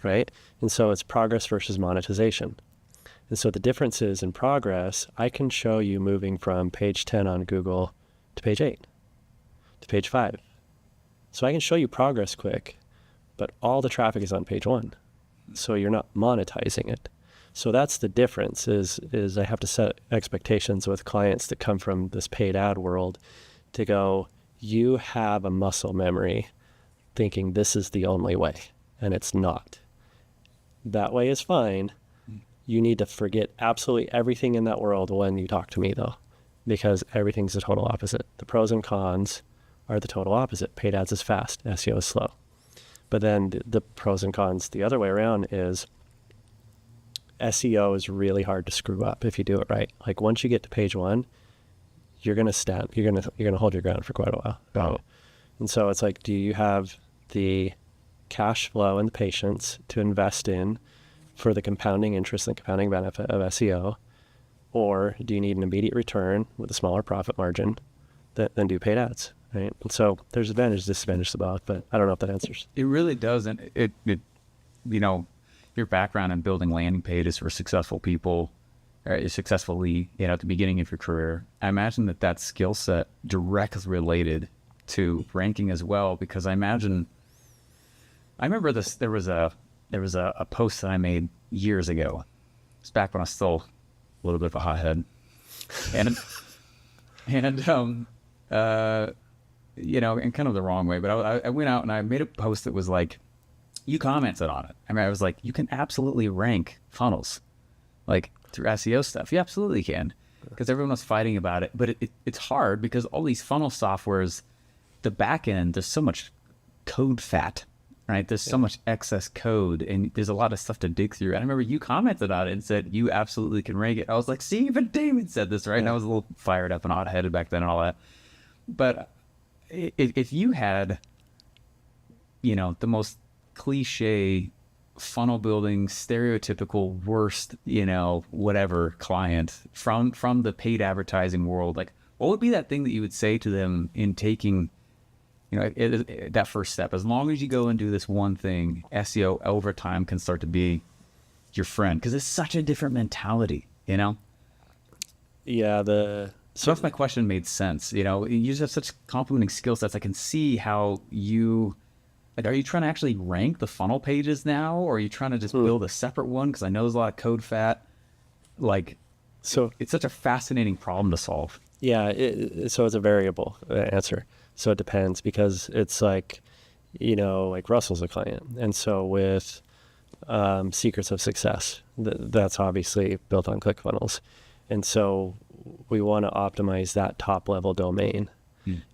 Right? And so it's progress versus monetization. And so the difference is in progress, I can show you moving from page 10 on Google to page 8, to page 5. So I can show you progress quick, but all the traffic is on page 1. So you're not monetizing it. So that's the difference is I have to set expectations with clients that come from this paid ad world to go, you have a muscle memory thinking this is the only way, and it's not. That way is fine. You need to forget absolutely everything in that world when you talk to me, though, because everything's the total opposite. The pros and cons are the total opposite. Paid ads is fast, SEO is slow. But then the pros and cons the other way around is SEO is really hard to screw up if you do it right. Like once you get to page 1, you're gonna hold your ground for quite a while. Oh. And so it's like, do you have the cash flow and the patience to invest in for the compounding interest and compounding benefit of SEO, or do you need an immediate return with a smaller profit margin than do paid ads, right? And so there's advantages, disadvantages to both, but I don't know if that answers. It really does, and it your background in building landing pages for successful people, successfully, at the beginning of your career, I imagine that skill set directly related to ranking as well, because I remember this. There was a post that I made years ago. It's back when I was still a little bit of a hothead, and in kind of the wrong way, but I went out and I made a post that was like, you commented on it. I mean, I was like, you can absolutely rank funnels, like through SEO stuff. You absolutely can, because everyone was fighting about it. But it's hard because all these funnel softwares, the back end, there's so much code fat, right? There's so much excess code, and there's a lot of stuff to dig through. And I remember you commented on it and said you absolutely can rank it. I was like, see, even Damon said this, right? And I was a little fired up and hot-headed back then and all that. But if you had, the most cliche funnel building, stereotypical worst, whatever client from the paid advertising world, like what would be that thing that you would say to them in taking, that first step? As long as you go and do this one thing, SEO over time can start to be your friend, because it's such a different mentality, Yeah, So if my question made sense, you just have such complementing skill sets. I can see how you, like, are you trying to actually rank the funnel pages now, or are you trying to just build a separate one? Because I know there's a lot of code fat. Like, so it's such a fascinating problem to solve. Yeah, so it's a variable answer. So it depends, because it's like, like Russell's a client. And so with Secrets of Success, that's obviously built on ClickFunnels. And so we want to optimize that top level domain.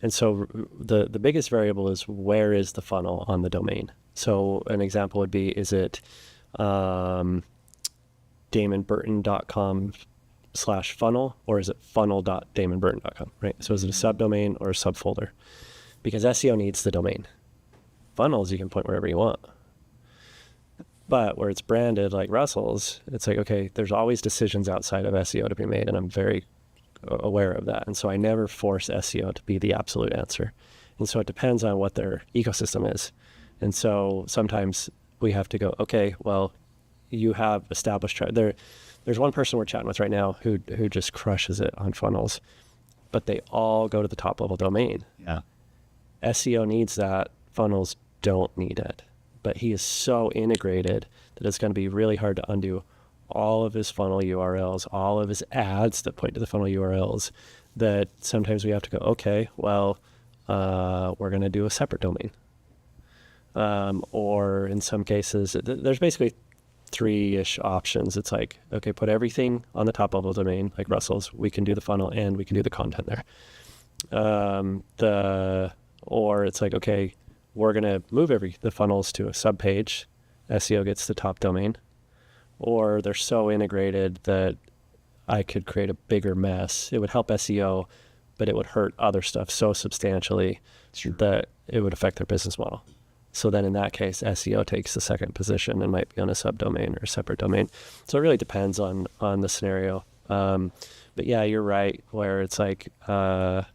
And so the biggest variable is, where is the funnel on the domain? So an example would be, is it damonburton.com/funnel, or is it funnel.damonburton.com, right? So is it a subdomain or a subfolder? Because SEO needs the domain. Funnels, you can point wherever you want. But where it's branded like Russell's, it's like, okay, there's always decisions outside of SEO to be made, and I'm very aware of that. And so I never force SEO to be the absolute answer. And so it depends on what their ecosystem is. And so sometimes we have to go, okay, well, you have established, there's one person we're chatting with right now who just crushes it on funnels, but they all go to the top level domain. Yeah. SEO needs that, funnels don't need it. But he is so integrated that it's going to be really hard to undo all of his funnel URLs, all of his ads that point to the funnel URLs, that sometimes we have to go, okay, well, we're going to do a separate domain. Or in some cases, there's basically 3-ish options. It's like, okay, put everything on the top level domain, like Russell's. We can do the funnel and we can do the content there. Or it's like, okay, we're going to move the funnels to a subpage. SEO gets the top domain. Or they're so integrated that I could create a bigger mess. It would help SEO, but it would hurt other stuff so substantially that it would affect their business model. So then in that case, SEO takes the second position and might be on a subdomain or a separate domain. So it really depends on the scenario. But yeah, you're right, where it's like, how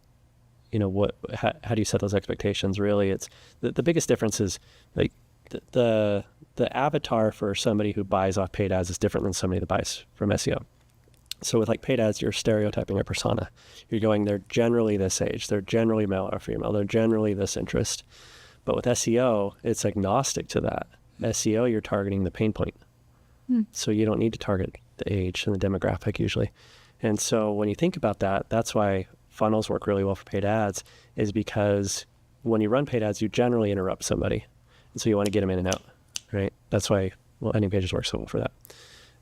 do you set those expectations? Really, it's the biggest difference is like the avatar for somebody who buys off paid ads is different than somebody that buys from SEO. So with like paid ads, you're stereotyping a persona. You're going, they're generally this age, they're generally male or female, they're generally this interest. But with SEO, it's agnostic to that. SEO, you're targeting the pain point. So you don't need to target the age and the demographic usually. And so when you think about that, that's why funnels work really well for paid ads, is because when you run paid ads, you generally interrupt somebody. And so you want to get them in and out, right? That's why landing pages work so well for that.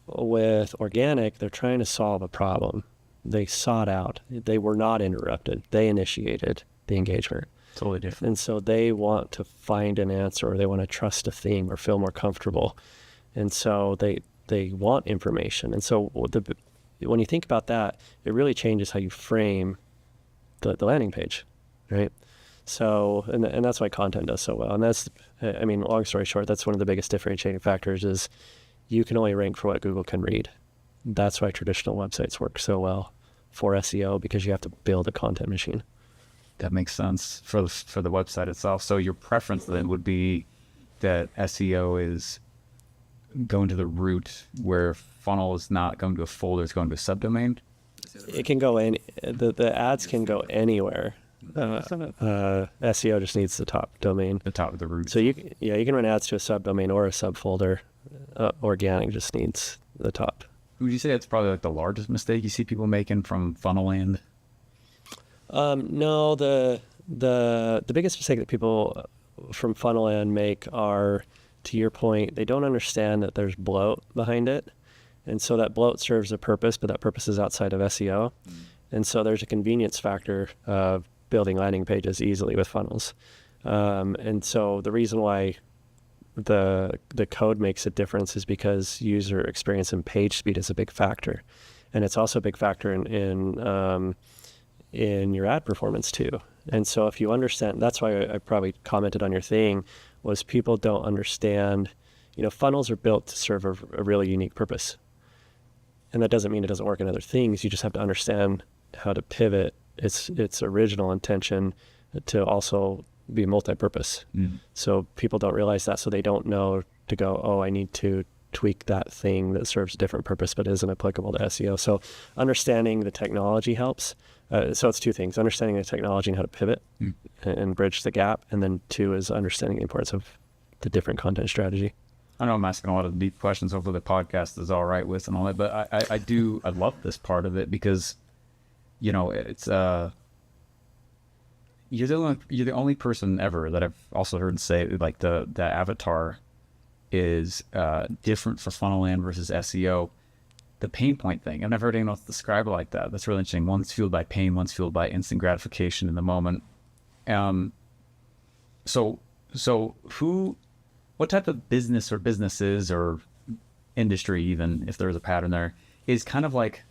With organic, they're trying to solve a problem. They sought out. They were not interrupted. They initiated the engagement. Totally different. And so they want to find an answer, or they want to trust a theme or feel more comfortable. And so they want information. And so when you think about that, it really changes how you frame the landing page, right? So, and that's why content does so well. And that's, long story short, that's one of the biggest differentiating factors is you can only rank for what Google can read. That's why traditional websites work so well for SEO, because you have to build a content machine. That makes sense for the website itself. So your preference then would be that SEO is going to the root, where funnel is not going to a folder, it's going to a subdomain? It can go the ads can go anywhere. SEO just needs the top domain. The top of the root. So you can run ads to a subdomain or a subfolder. Organic just needs the top. Would you say that's probably like the largest mistake you see people making from funnel land? No, the the biggest mistake that people from funnel end make are, to your point, they don't understand that there's bloat behind it. And so that bloat serves a purpose, but that purpose is outside of SEO. And so there's a convenience factor of building landing pages easily with funnels. And so the reason why the code makes a difference is because user experience and page speed is a big factor. And it's also a big factor in your ad performance too. And so if you understand, that's why I probably commented on your thing, was people don't understand, funnels are built to serve a really unique purpose. And that doesn't mean it doesn't work in other things. You just have to understand how to pivot its original intention to also be multi-purpose. So people don't realize that, so they don't know to go, oh, I need to tweak that thing that serves a different purpose but isn't applicable to SEO. So understanding the technology helps. So it's two things: understanding the technology and how to pivot and bridge the gap, and then two is understanding the importance of the different content strategy. I know I'm asking a lot of deep questions. Hopefully the podcast is all right with and all that, but I love this part of it because, it's you're the only person ever that I've also heard say like the avatar is different for funnel land versus SEO. The pain point thing, I've never heard anyone else describe it like that. That's really interesting. One's fueled by pain, one's fueled by instant gratification in the moment. So what type of business or businesses or industry, even if there's a pattern there, is kind of like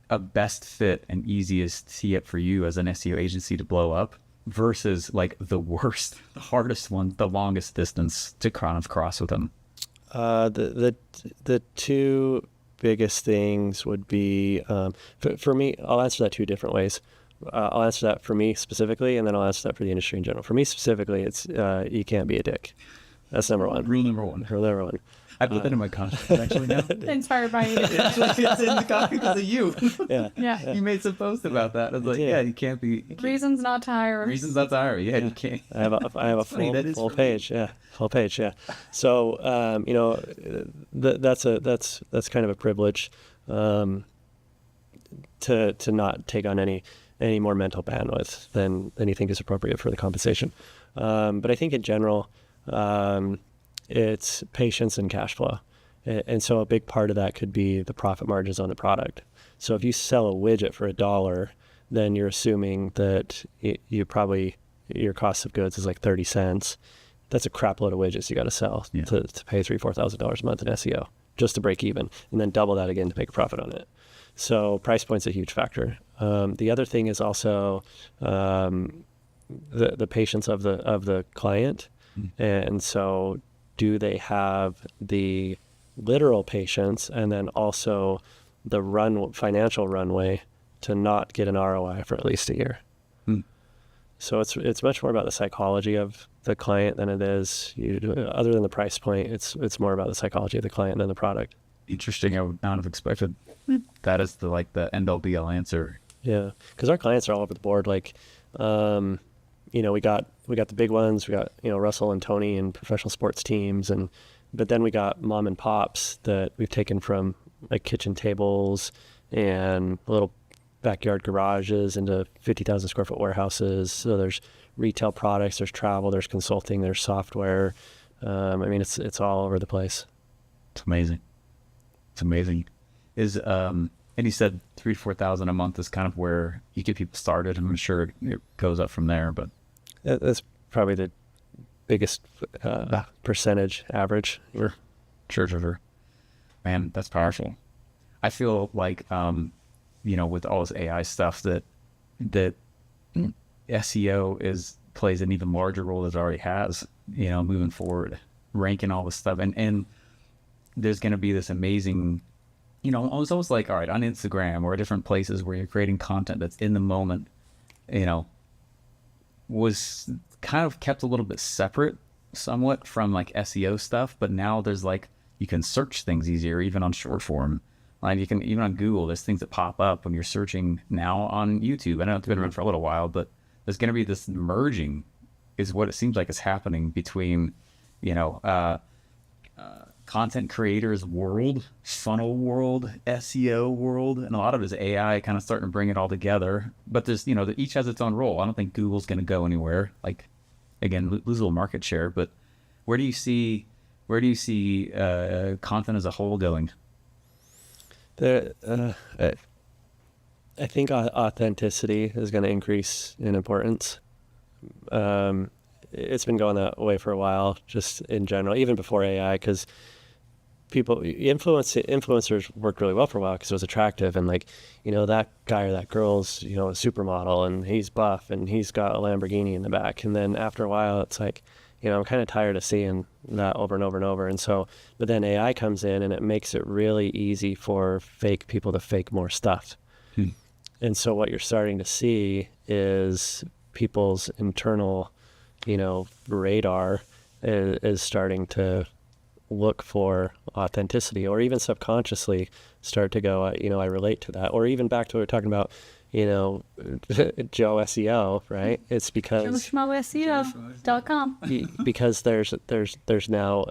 a best fit and easiest tee up for you as an SEO agency to blow up versus like the worst, the hardest one, the longest distance to kind of cross with them? The two biggest things would be, for me, I'll answer that two different ways. I'll answer that for me specifically, and then I'll answer that for the industry in general. For me specifically, it's you can't be a dick. That's number one. Rule number one. Rule number one. I put that in my contract actually now. Inspired by you. It's in the contract because of you. Yeah. You made some post about that. I was like, you can't be. Reasons not to hire. Reasons not to hire. Yeah, you can't. I have a full page. Yeah, full page. Yeah. So that's kind of a privilege, to not take on any more mental bandwidth than you think is appropriate for the compensation. But I think in general, it's patience and cash flow. And so a big part of that could be the profit margins on the product. So if you sell a widget for $1, then you're assuming that your cost of goods is like 30 cents. That's a crap load of widgets you got to sell to pay $3,000-$4,000 a month in SEO just to break even, and then double that again to make a profit on it. So price point's a huge factor. The other thing is also the patience of the client. And so do they have the literal patience and then also the financial runway to not get an ROI for at least a year? So it's much more about the psychology of the client than it is other than the price point. It's more about the psychology of the client than the product. Interesting. I would not have expected that is the end all be all answer. Yeah, because our clients are all over the board. Like, we got the big ones. We got Russell and Tony and professional sports teams, but then we got mom and pops that we've taken from like kitchen tables and little backyard garages into 50,000 square foot warehouses. So there's retail products, there's travel, there's consulting, there's software. It's all over the place. It's amazing. It's amazing. And you said 3,000 to 4,000 a month is kind of where you get people started. I'm sure it goes up from there, but that's probably the biggest percentage average. Sure. Man, that's powerful. I feel like, with all this AI stuff that SEO plays an even larger role as it already has, moving forward, ranking all this stuff. And there's going to be this amazing, it's almost like, all right, on Instagram or different places where you're creating content that's in the moment, was kind of kept a little bit separate somewhat from like SEO stuff. But now there's like, you can search things easier, even on short form. Like you can, even on Google, there's things that pop up when you're searching now on YouTube. I know it's been around for a little while, but there's going to be this content creators world, funnel world, SEO world, and a lot of it is AI kind of starting to bring it all together. But there's, each has its own role. I don't think Google's going to go anywhere. Like, again, lose a little market share. But where do you see content as a whole going? I think authenticity is going to increase in importance. It's been going that way for a while, just in general, even before AI, because influencers worked really well for a while because it was attractive, and like, that guy or that girl's, a supermodel, and he's buff and he's got a Lamborghini in the back. And then after a while, it's like, I'm kind of tired of seeing that over and over and over. And so, but then AI comes in and it makes it really easy for fake people to fake more stuff. And so what you're starting to see is people's internal, radar is starting to look for authenticity, or even subconsciously start to go, I relate to that. Or even back to what we were talking about, Joe SEO, right? It's because JoeSchmoSEO.com. Because there's now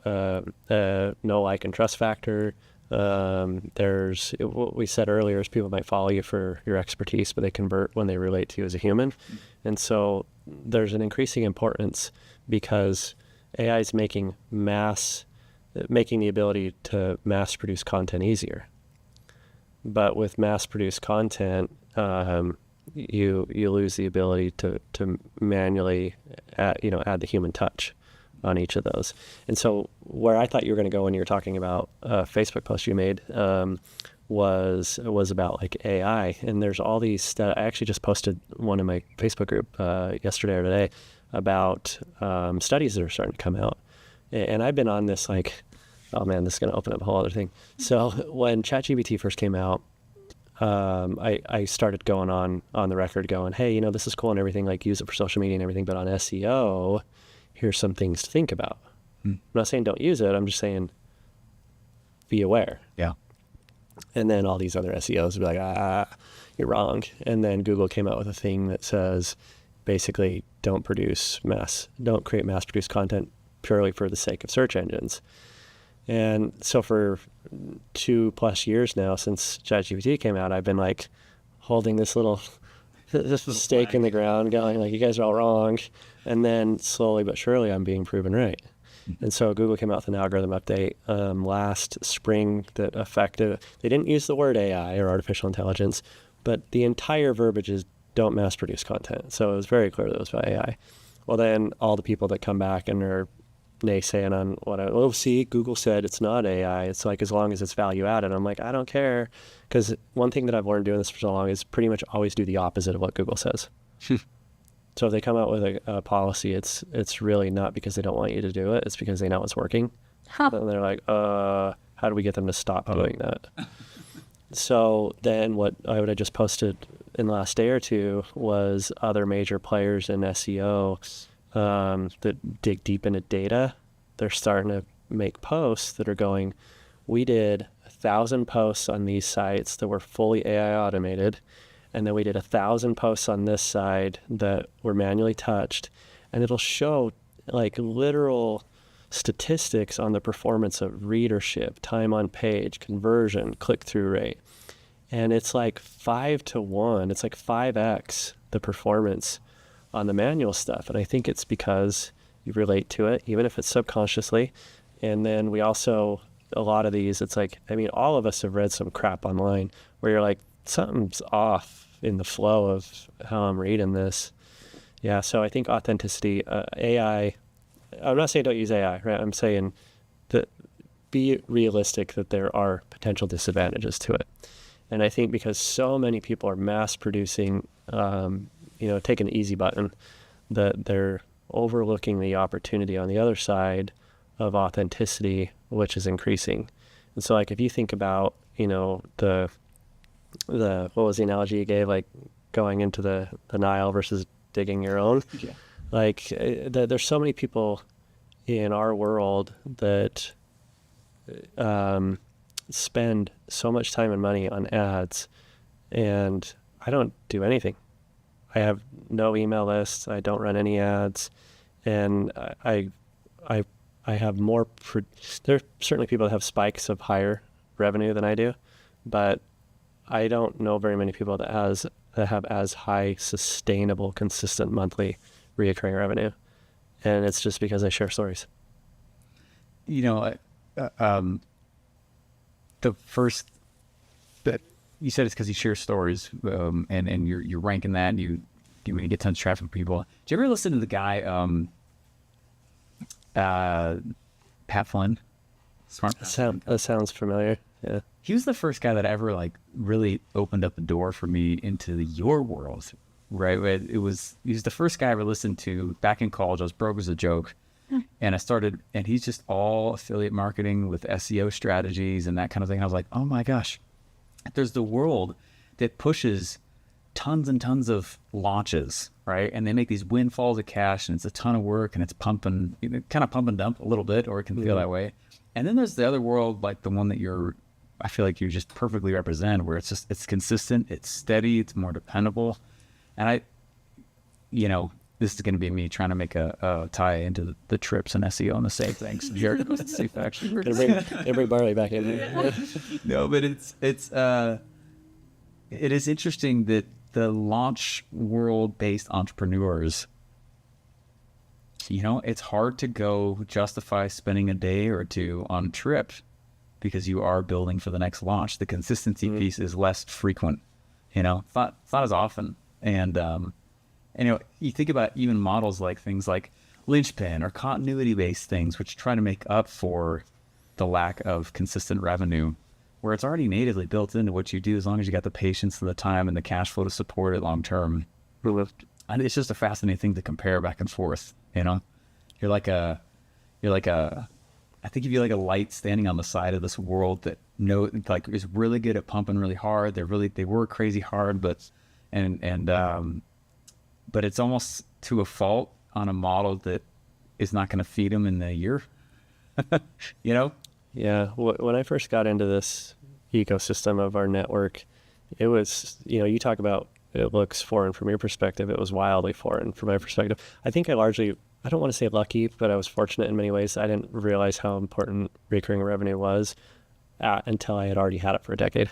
no like and trust factor. There's what we said earlier is people might follow you for your expertise, but they convert when they relate to you as a human. And so there's an increasing importance because AI is making the ability to mass produce content easier. But with mass produced content, you lose the ability to manually add the human touch on each of those. And so where I thought you were going to go when you were talking about a Facebook post you made was about like AI. And there's all these I actually just posted one in my Facebook group yesterday or today about studies that are starting to come out. And I've been on this like, oh man, this is going to open up a whole other thing. So when ChatGPT first came out, I started going on the record going, hey, this is cool and everything, like use it for social media and everything, but on SEO, here's some things to think about. I'm not saying don't use it. I'm just saying be aware. Yeah. And then all these other SEOs would be like, you're wrong. And then Google came out with a thing that says basically don't create mass produced content purely for the sake of search engines. And so for 2+ years now, since ChatGPT came out, I've been like holding this little stake in the ground going like, you guys are all wrong. And then slowly but surely I'm being proven right. And so Google came out with an algorithm update last spring that affected, they didn't use the word AI or artificial intelligence, but the entire verbiage is don't mass produce content. So it was very clear that it was about AI. Well, then all the people that come back and are naysaying on see, Google said it's not AI. It's like, as long as it's value added. I'm like, I don't care. Because one thing that I've learned doing this for so long is pretty much always do the opposite of what Google says. So if they come out with a policy, it's really not because they don't want you to do it. It's because they know it's working. And they're like, how do we get them to stop doing that? So then what I just posted in the last day or two was other major players in SEO that dig deep into data. They're starting to make posts that are going, we did 1,000 posts on these sites that were fully AI automated, and then we did 1,000 posts on this side that were manually touched, and it'll show like literal statistics on the performance of readership, time on page, conversion, click-through rate. And it's like 5-to-1. It's like 5x the performance on the manual stuff. And I think it's because you relate to it, even if it's subconsciously. And then we also, a lot of these, it's like, all of us have read some crap online where you're like, something's off in the flow of how I'm reading this. Yeah, so I think authenticity, AI, I'm not saying don't use AI, right? I'm saying that be realistic that there are potential disadvantages to it. And I think because so many people are mass producing, taking the easy button, that they're overlooking the opportunity on the other side of authenticity, which is increasing. And so like if you think about, the what was the analogy you gave, like going into the Nile versus digging your own? Yeah. Like there's so many people in our world that spend so much time and money on ads, and I don't do anything. I have no email lists. I don't run any ads, and I I have more, there are certainly people that have spikes of higher revenue than I do, but I don't know very many people that have as high sustainable, consistent monthly reoccurring revenue. And it's just because I share stories. You know, the first that you said it's because you share stories, and you're ranking that, and you get tons of traffic from people. Did you ever listen to the guy, Pat Flynn? Smart. That sounds familiar. Yeah. He was the first guy that ever like really opened up the door for me into your world, right? He was the first guy I ever listened to back in college. I was broke as a joke. And I started, and he's just all affiliate marketing with SEO strategies and that kind of thing. And I was like, oh my gosh, there's the world that pushes tons and tons of launches, right? And they make these windfalls of cash, and it's a ton of work, and it's pumping, kind of pump and dump a little bit, or it can feel that way. And then there's the other world, like the one that I feel like you just perfectly represent, where it's consistent, it's steady, it's more dependable. And this is going to be me trying to make a tie into the trips and SEO and the same things. Here it goes. Safe action. Gonna bring Barley back in. No, but it is interesting that the launch world-based entrepreneurs, it's hard to go justify spending a day or two on a trip because you are building for the next launch. The consistency piece is less frequent. It's not as often. And you think about even models like things like linchpin or continuity-based things, which try to make up for the lack of consistent revenue, where it's already natively built into what you do as long as you got the patience and the time and the cash flow to support it long term. And it's just a fascinating thing to compare back and forth. You're like a I think of you like a light standing on the side of this world that is really good at pumping really hard. They work crazy hard, but it's almost to a fault on a model that is not going to feed them in the year. Yeah. When I first got into this ecosystem of our network, it was, you talk about it looks foreign from your perspective. It was wildly foreign from my perspective. I think I don't want to say lucky, but I was fortunate in many ways. I didn't realize how important recurring revenue was until I had already had it for a decade.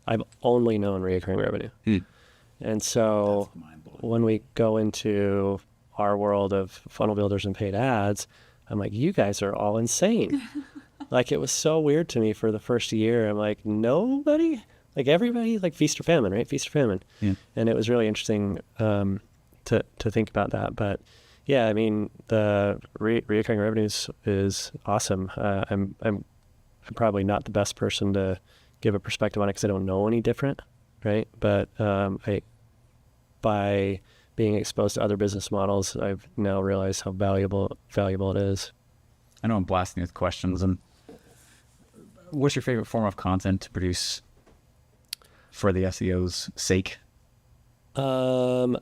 I've only known recurring revenue. And so when we go into our world of funnel builders and paid ads, I'm like, you guys are all insane. Like, it was so weird to me for the first year. I'm like, nobody, like everybody, like feast or famine, right? Feast or famine. Yeah. And it was really interesting to think about that. But yeah, I mean, the reoccurring revenues is awesome. I'm probably not the best person to give a perspective on it because I don't know any different, right? But by being exposed to other business models, I've now realized how valuable it is. I know I'm blasting you with questions. And what's your favorite form of content to produce for the SEO's sake? I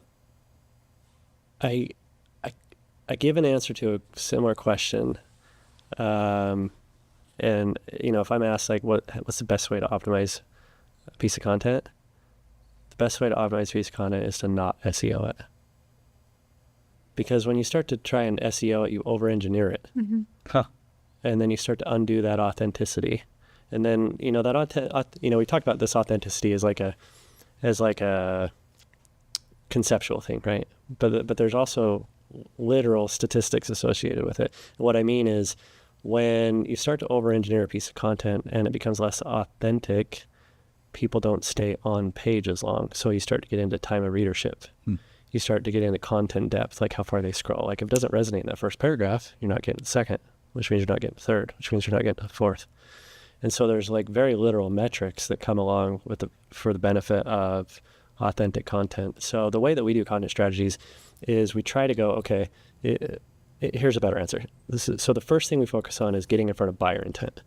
give an answer to a similar question. And if I'm asked like what's the best way to optimize a piece of content, the best way to optimize a piece of content is to not SEO it. Because when you start to try and SEO it, you over-engineer it. Mm-hmm. Huh. And then you start to undo that authenticity. And then, we talked about this authenticity as like a conceptual thing, right? But there's also literal statistics associated with it. And what I mean is when you start to over-engineer a piece of content and it becomes less authentic, people don't stay on page as long. So you start to get into time of readership. You start to get into content depth, like how far they scroll. Like if it doesn't resonate in that first paragraph, you're not getting the second, which means you're not getting the third, which means you're not getting the fourth. And so there's like very literal metrics that come along for the benefit of authentic content. So the way that we do content strategies is we try to go, okay, here's a better answer. So the first thing we focus on is getting in front of buyer intent.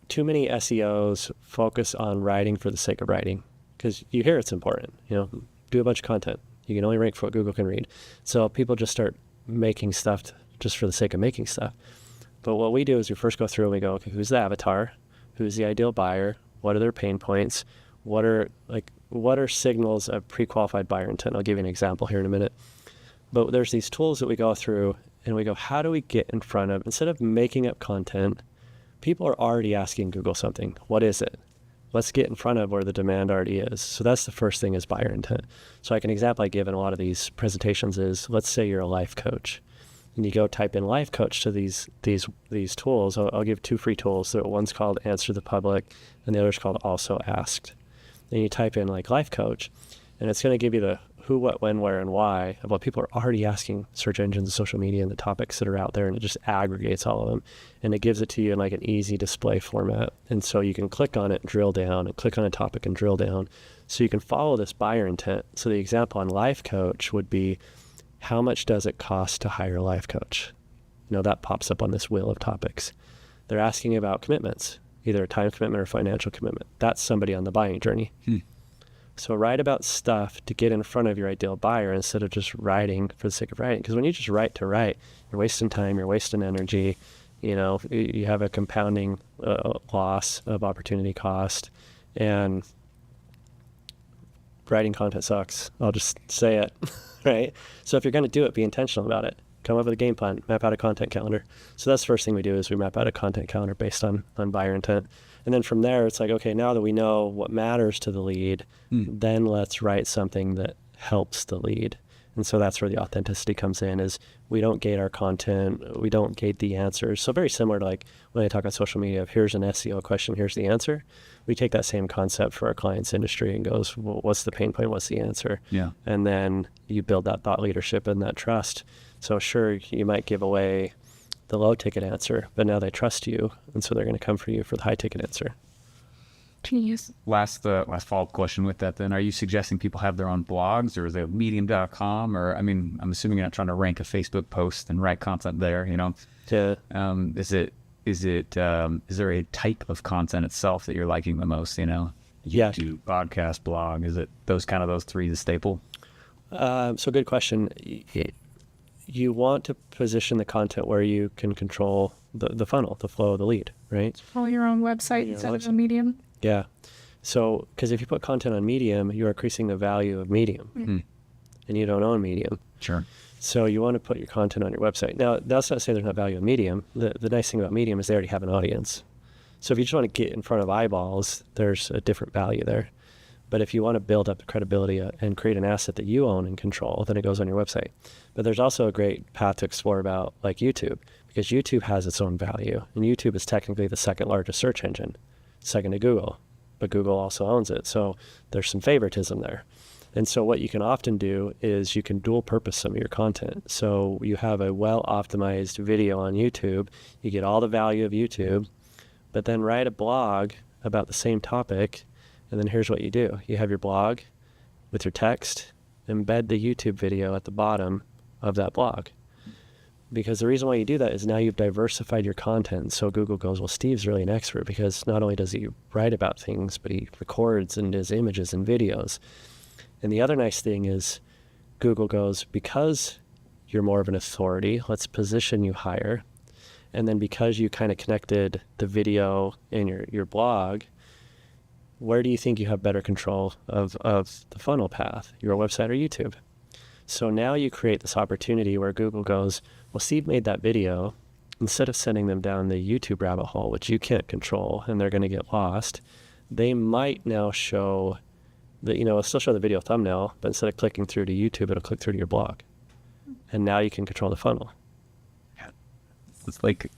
Too many SEOs focus on writing for the sake of writing because you hear it's important, do a bunch of content. You can only rank for what Google can read. So people just start making stuff just for the sake of making stuff. But what we do is we first go through and we go, okay, who's the avatar? Who's the ideal buyer? What are their pain points? What are signals of pre-qualified buyer intent? I'll give you an example here in a minute. But there's these tools that we go through and we go, how do we get in front of, instead of making up content, people are already asking Google something. What is it? Let's get in front of where the demand already is. So that's the first thing, is buyer intent. So like an example I give in a lot of these presentations is, let's say you're a life coach and you go type in life coach to these tools. I'll give 2 free tools. So one's called Answer the Public and the other's called Also Asked. And you type in like life coach and it's going to give you the who, what, when, where, and why of what people are already asking search engines and social media and the topics that are out there, and it just aggregates all of them, and it gives it to you in like an easy display format. And so you can click on it and drill down, and click on a topic and drill down, so you can follow this buyer intent. So the example on life coach would be, how much does it cost to hire a life coach? That pops up on this wheel of topics. They're asking about commitments, either a time commitment or financial commitment. That's somebody on the buying journey. So write about stuff to get in front of your ideal buyer instead of just writing for the sake of writing. Because when you just write to write, you're wasting time, you're wasting energy. You have a compounding loss of opportunity cost, and writing content sucks. I'll just say it, right? So if you're going to do it, be intentional about it. Come up with a game plan, map out a content calendar. So that's the first thing we do, is we map out a content calendar based on buyer intent. And then from there, it's like, okay, now that we know what matters to the lead, then let's write something that helps the lead. And so that's where the authenticity comes in, is we don't gate our content, we don't gate the answers. So very similar to like when I talk on social media, if here's an SEO question, here's the answer. We take that same concept for our client's industry and goes, well, what's the pain point, what's the answer? Yeah. And then you build that thought leadership and that trust. So sure, you might give away the low ticket answer, but now they trust you, and so they're going to come for you for the high ticket answer. Jeez. Last follow-up question with that then, are you suggesting people have their own blogs, or is it medium.com, or I'm assuming you're not trying to rank a Facebook post and write content there, Yeah. Is there a type of content itself that you're liking the most, Yeah. YouTube, podcast, blog? Is it those 3 the staple? So good question. You want to position the content where you can control the funnel, the flow of the lead, right? Follow your own website instead of a Medium. Yeah. So, because if you put content on Medium, you're increasing the value of Medium, and you don't own Medium. Sure. So you want to put your content on your website. Now, that's not to say there's not value in Medium. The nice thing about Medium is they already have an audience. So if you just want to get in front of eyeballs, there's a different value there. But if you want to build up the credibility and create an asset that you own and control, then it goes on your website. But there's also a great path to explore about like YouTube, because YouTube has its own value. And YouTube is technically the second largest search engine, second to Google. But Google also owns it. So there's some favoritism there. And so what you can often do is you can dual purpose some of your content. So you have a well-optimized video on YouTube. You get all the value of YouTube, but then write a blog about the same topic. And then here's what you do. You have your blog with your text, embed the YouTube video at the bottom of that blog. Because the reason why you do that is now you've diversified your content. So Google goes, well, Steve's really an expert, because not only does he write about things, but he records and does images and videos. And the other nice thing is Google goes, because you're more of an authority, let's position you higher. And then because you kind of connected the video in your blog, where do you think you have better control of the funnel path, your website or YouTube? So now you create this opportunity where Google goes, well, Steve made that video. Instead of sending them down the YouTube rabbit hole, which you can't control, and they're going to get lost, they might now show it'll still show the video thumbnail, but instead of clicking through to YouTube, it'll click through to your blog. And now you can control the funnel.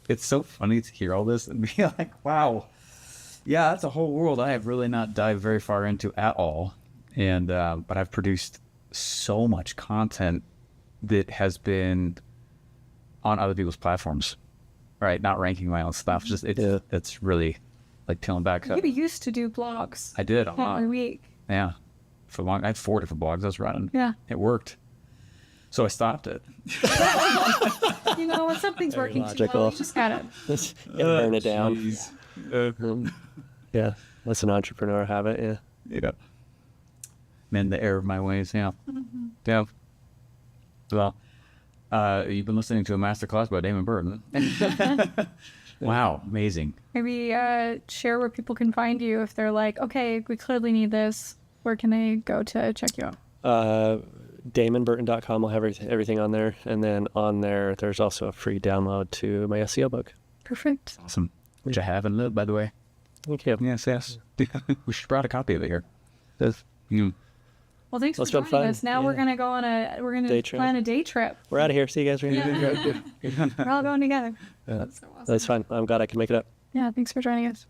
It's so funny to hear all this and be like, wow. Yeah, that's a whole world I have really not dived very far into at all. And but I've produced so much content that has been on other people's platforms, right? Not ranking my own stuff. Just it's really like peeling back. You used to do blogs. I did a week. Yeah, for long. I had 4 different blogs I was running. Yeah, it worked. So I stopped it. When something's Very working logical. too well, you just gotta burn it down. Yeah, that's an entrepreneur habit. Yeah. Mend the error of my ways. Yeah. Mm-hmm. Yeah. Well, you've been listening to a masterclass by Damon Burton. Wow, amazing. Maybe share where people can find you if they're like, okay, we clearly need this. Where can they go to check you out? DamonBurton.com will have everything on there. And then on there, there's also a free download to my SEO book. Perfect. Awesome. Which I have and love, by the way. Thank you. Yes. We should brought a copy of it here. Well, thanks for It's been joining fun. us. Now we're gonna go on Day trip. plan a day trip. We're out of here. See you guys. We're all going together. That's so awesome. That's fun. I'm glad I could make it up. Yeah, thanks for joining us.